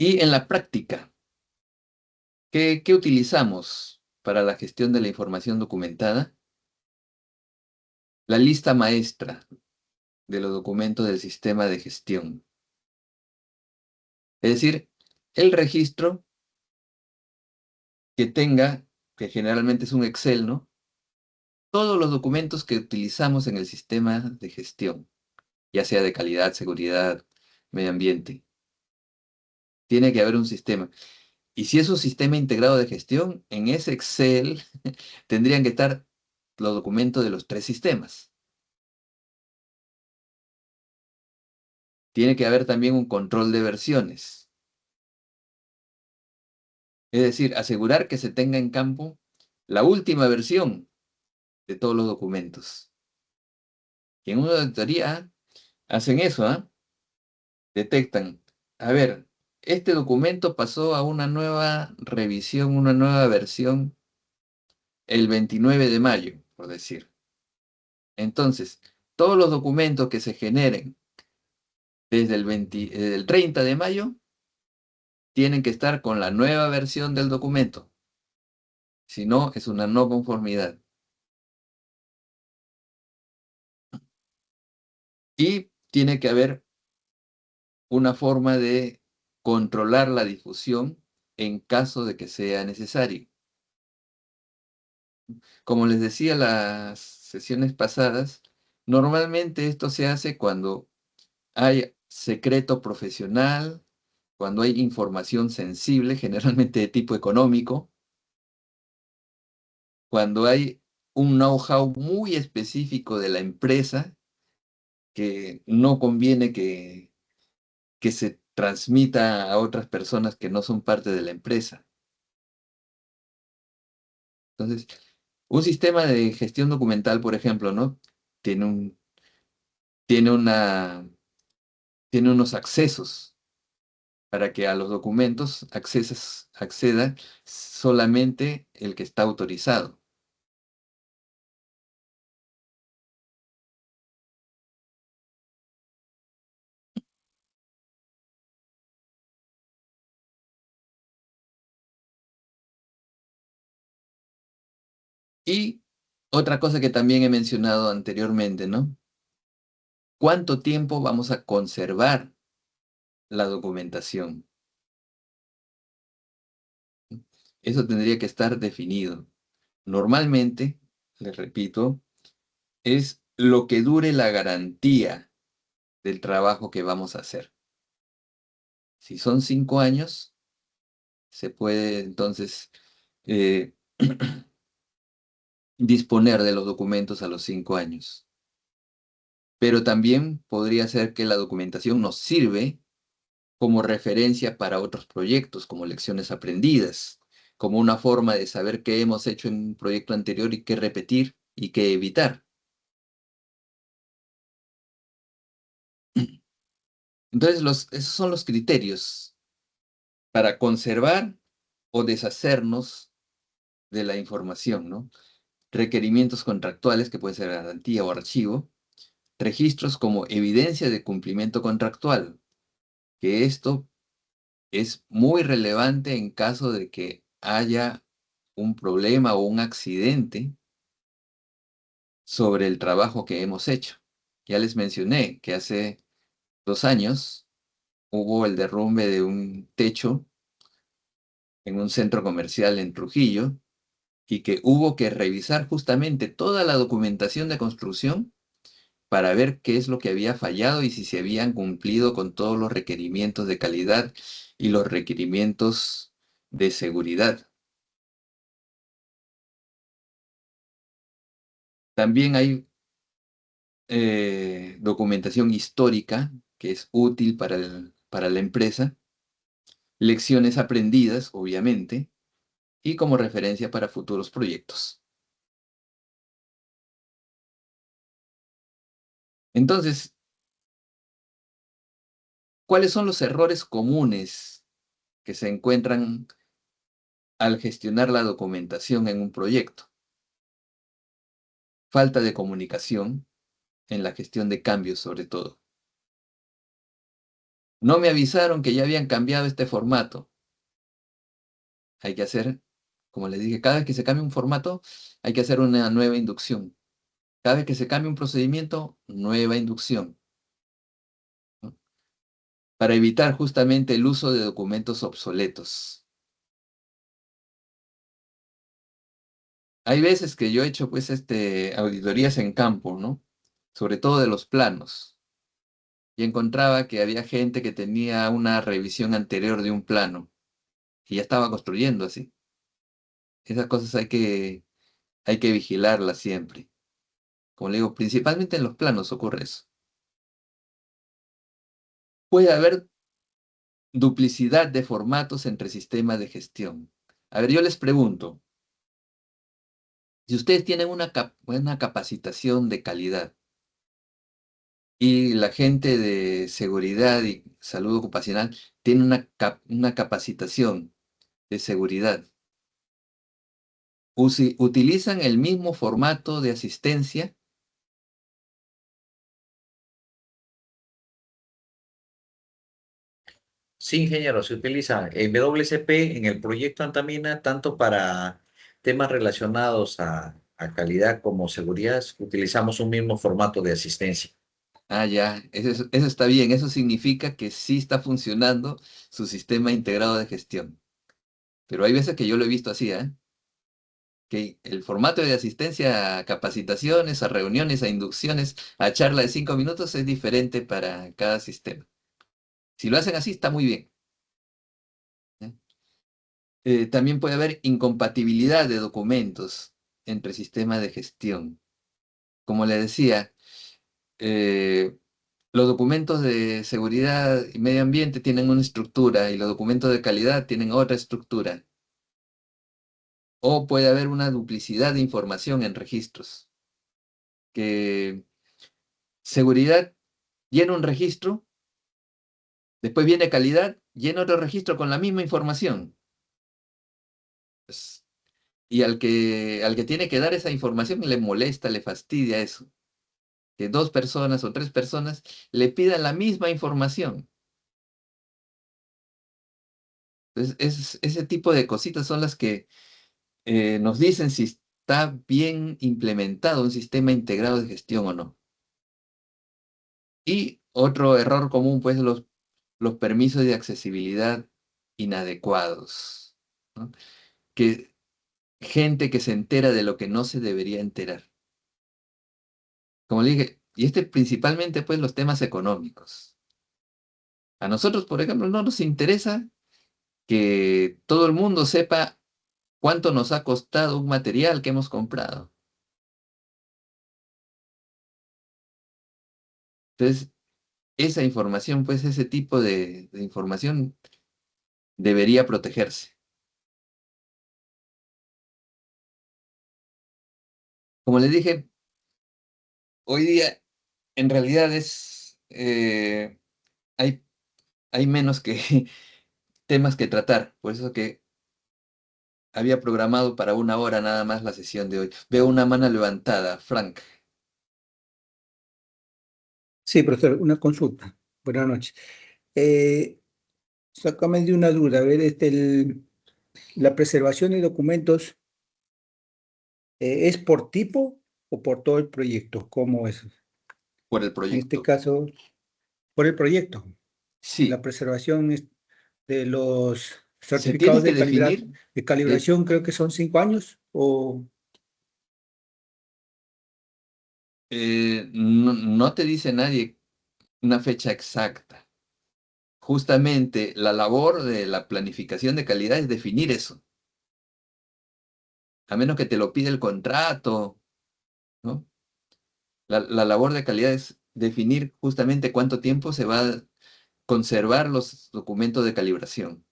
Y en la práctica, ¿qué utilizamos para la gestión de la información documentada? La lista maestra de los documentos del sistema de gestión. Es decir, el registro que tenga, que generalmente es un Excel, ¿no? Todos los documentos que utilizamos en el sistema de gestión, ya sea de calidad, seguridad, medio ambiente. Tiene que haber un sistema. Y si es un sistema integrado de gestión, en ese Excel tendrían que estar los documentos de los 3 sistemas. Tiene que haber también un control de versiones. Es decir, asegurar que se tenga en campo la última versión de todos los documentos. Y en una auditoría hacen eso, ¿ah? Detectan, a ver, este documento pasó a una nueva revisión, una nueva versión el 29 de mayo, por decir. Entonces, todos los documentos que se generen desde el 30 de mayo tienen que estar con la nueva versión del documento. Si no, es una no conformidad. Y tiene que haber una forma de controlar la difusión en caso de que sea necesario. Como les decía las sesiones pasadas, normalmente esto se hace cuando hay secreto profesional, cuando hay información sensible, generalmente de tipo económico, cuando hay un know-how muy específico de la empresa que no conviene que se transmita a otras personas que no son parte de la empresa. Entonces, un sistema de gestión documental, por ejemplo, ¿no? Tiene tiene tiene unos accesos para que a los documentos acceda solamente el que está autorizado. Y otra cosa que también he mencionado anteriormente, ¿no? ¿Cuánto tiempo vamos a conservar la documentación? Eso tendría que estar definido. Normalmente, les repito, es lo que dure la garantía del trabajo que vamos a hacer. Si son 5 años, se puede entonces eh, disponer de los documentos a los 5 años. Pero también podría ser que la documentación nos sirve como referencia para otros proyectos, como lecciones aprendidas, como una forma de saber qué hemos hecho en un proyecto anterior y qué repetir y qué evitar. Entonces, esos son los criterios para conservar o deshacernos de la información, ¿no? Requerimientos contractuales, que pueden ser garantía o archivo, registros como evidencia de cumplimiento contractual, que esto es muy relevante en caso de que haya un problema o un accidente sobre el trabajo que hemos hecho. Ya les mencioné que hace 2 años hubo el derrumbe de un techo en un centro comercial en Trujillo y que hubo que revisar justamente toda la documentación de construcción para ver qué es lo que había fallado y si se habían cumplido con todos los requerimientos de calidad y los requerimientos de seguridad. También hay documentación histórica que es útil para la empresa, lecciones aprendidas, obviamente, y como referencia para futuros proyectos. Entonces, ¿cuáles son los errores comunes que se encuentran al gestionar la documentación en un proyecto? Falta de comunicación en la gestión de cambios, sobre todo. No me avisaron que ya habían cambiado este formato. Hay que hacer, como les dije, cada vez que se cambia un formato, hay que hacer una nueva inducción. Cada vez que se cambia un procedimiento, nueva inducción, ¿no? Para evitar justamente el uso de documentos obsoletos. Hay veces que yo he hecho pues auditorías en campo, ¿no? Sobre todo de los planos. Y encontraba que había gente que tenía una revisión anterior de un plano y ya estaba construyendo así. Esas cosas hay que vigilarlas siempre. Como le digo, principalmente en los planos ocurre eso. Puede haber duplicidad de formatos entre sistemas de gestión. A ver, yo les pregunto, si ustedes tienen una buena capacitación de calidad y la gente de seguridad y salud ocupacional tiene una capacitación de seguridad, ¿utilizan el mismo formato de asistencia? Sí, ingeniero, se utiliza el WCP en el proyecto Antamina tanto para temas relacionados a calidad como seguridad. Utilizamos un mismo formato de asistencia. Ah, ya, eso está bien. Eso significa que sí está funcionando su sistema integrado de gestión. Pero hay veces que yo lo he visto así, ¿eh? Que el formato de asistencia a capacitaciones, a reuniones, a inducciones, a charla de 5 minutos es diferente para cada sistema. Si lo hacen así, está muy bien, ¿eh? También puede haber incompatibilidad de documentos entre sistemas de gestión. Como le decía, eh, los documentos de seguridad y medio ambiente tienen una estructura y los documentos de calidad tienen otra estructura. O puede haber una duplicidad de información en registros. Que seguridad llena un registro, después viene calidad, llena otro registro con la misma información. Pues, y al que tiene que dar esa información le molesta, le fastidia eso. Que 2 personas o 3 personas le pidan la misma información. Entonces, ese tipo de cositas son las que nos dicen si está bien implementado un sistema integrado de gestión o no. Y otro error común, pues, los permisos de accesibilidad inadecuados, ¿no? Que gente que se entera de lo que no se debería enterar. Como le dije, y principalmente, pues, los temas económicos. A nosotros, por ejemplo, no nos interesa que todo el mundo sepa cuánto nos ha costado un material que hemos comprado. Entonces, esa información, pues ese tipo de información debería protegerse. Como les dije, hoy día en realidad hay, hay menos que temas que tratar. Por eso que había programado para 1 hora nada más la sesión de hoy. Veo una mano levantada, Frank. Sí, profesor, una consulta. Buenas noches. Eh, Sácame de una duda. A ver, la preservación de documentos, ¿es por tipo o por todo el proyecto? ¿Cómo es? Por el En este proyecto. caso, por el proyecto. La Sí, preservación de los se tiene certificados que de calidad, definir, de eh, calibración, creo que son 5 años, o no te dice nadie una fecha exacta. Justamente la labor de la planificación de calidad es definir eso, a menos que te lo pida el contrato, ¿no? La labor de calidad es definir justamente cuánto tiempo se va a conservar los documentos de calibración.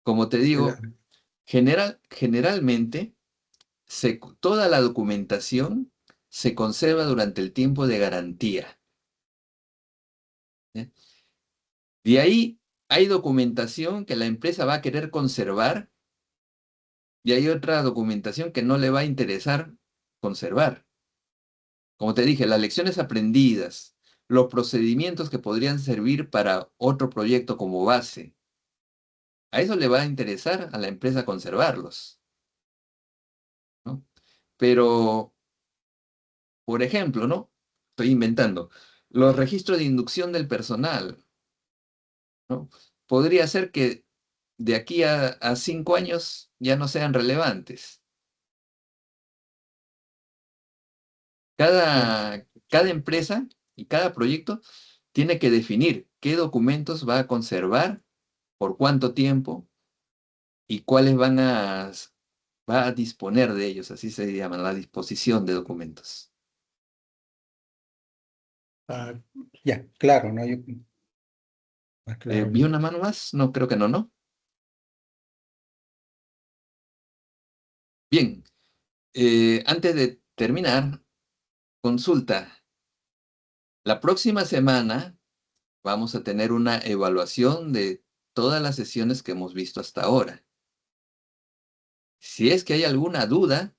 Como te digo, claro, generalmente toda la documentación se conserva durante el tiempo de garantía. ¿Eh? De ahí hay documentación que la empresa va a querer conservar y hay otra documentación que no le va a interesar conservar. Como te dije, las lecciones aprendidas, los procedimientos que podrían servir para otro proyecto como base, a eso le va a interesar a la empresa conservarlos, ¿no? Pero, por ejemplo, ¿no? Estoy inventando, los registros de inducción del personal, ¿no? Podría ser que de aquí a 5 años ya no sean relevantes. ya, Cada empresa y cada proyecto tiene que definir qué documentos va a conservar, por cuánto tiempo y cuáles va a disponer de ellos, así se llama, la disposición de documentos. ah, ya, claro, ¿no? Más claro, ¿Vi ¿no? una mano más? No, creo que no, ¿no? Bien, antes de terminar, consulta. La próxima semana vamos a tener una evaluación de todas las sesiones que hemos visto hasta ahora. Si es que hay alguna duda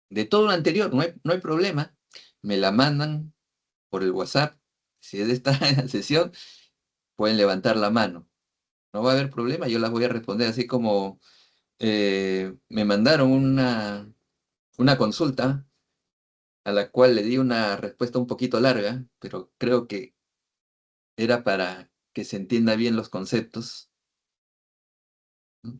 de todo lo anterior, no hay problema. Me la mandan por el WhatsApp. Si es de esta sesión, pueden levantar la mano. No va a haber problema, yo las voy a responder así como me mandaron una consulta a la cual le di una respuesta un poquito larga, pero creo que era para que se entienda bien los conceptos. ¿No?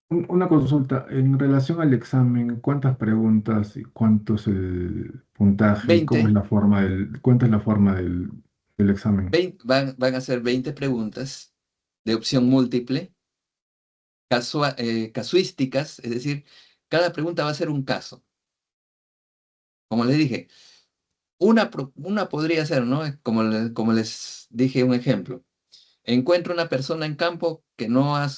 Una consulta, en relación al examen, ¿cuántas preguntas y cuánto es el puntaje y 20, cómo es la forma cuánta es la forma del examen? 20 van a ser 20 preguntas de opción múltiple, casuísticas, es decir, cada pregunta va a ser un caso. Como les dije, una podría ser, ¿no? Como les dije un ejemplo. Encuentro una persona en campo que no ha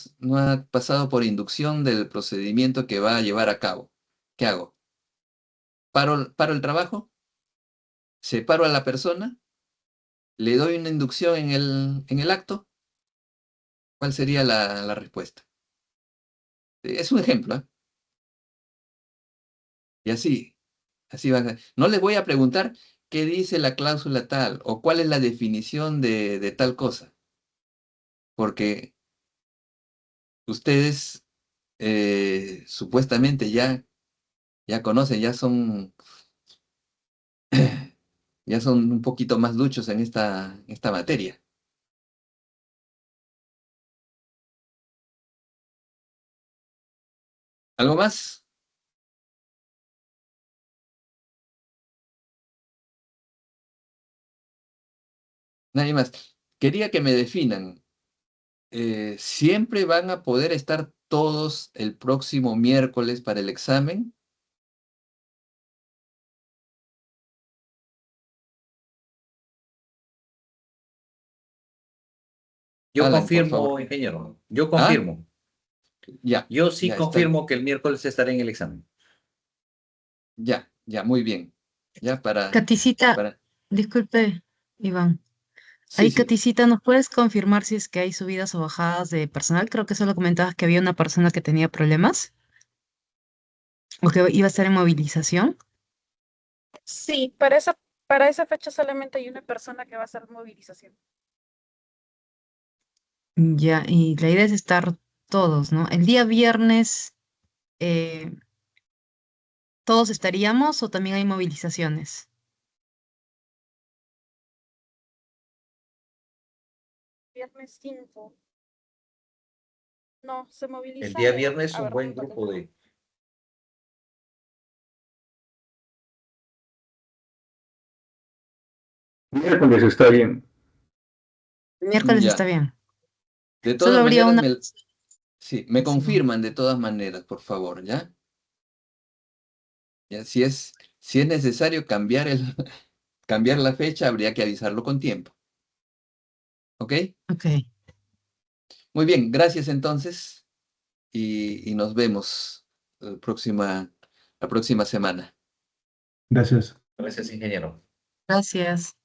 pasado por inducción del procedimiento que va a llevar a cabo. ¿Qué hago? Paro el trabajo, separo a la persona, le doy una inducción en el acto. ¿Cuál sería la respuesta? Es un ejemplo, ¿eh? Y así va a ser. No les voy a preguntar qué dice la cláusula tal o cuál es la definición de tal cosa, porque ustedes supuestamente ya conocen, ya son un poquito más duchos en esta materia. ¿Algo más? Nadie más. Quería que me definan. ¿siempre van a poder estar todos el próximo miércoles para el examen? Yo Alan, por confirmo, favor. ingeniero. Yo ¿Ah? confirmo. Ya, Yo sí ya está. confirmo que el miércoles estaré en el examen. Ya, muy bien. Ya Caticita, para, disculpe, Iván. sí, Ahí, sí. Caticita, ¿nos puedes confirmar si es que hay subidas o bajadas de personal? Creo que solo comentabas que había una persona que tenía problemas o que iba a estar en movilización. Sí, para esa fecha solamente hay una persona que va a hacer movilización. Ya, y la idea es estar todos, ¿no? El día viernes, eh, ¿todos estaríamos o también hay movilizaciones? Viernes 5. No, se El moviliza. día viernes A un ver, buen déjame grupo calcular. de... Miércoles está bien. El miércoles está Ya. bien. De Solo todas habría maneras, una. sí, me Sí. confirman de todas maneras, por favor, ¿ya? Ya, si es necesario cambiar cambiar la fecha, habría que avisarlo con tiempo. ¿Ok? Ok. Muy bien, gracias entonces y nos vemos la próxima semana. Gracias. Gracias, ingeniero. Gracias.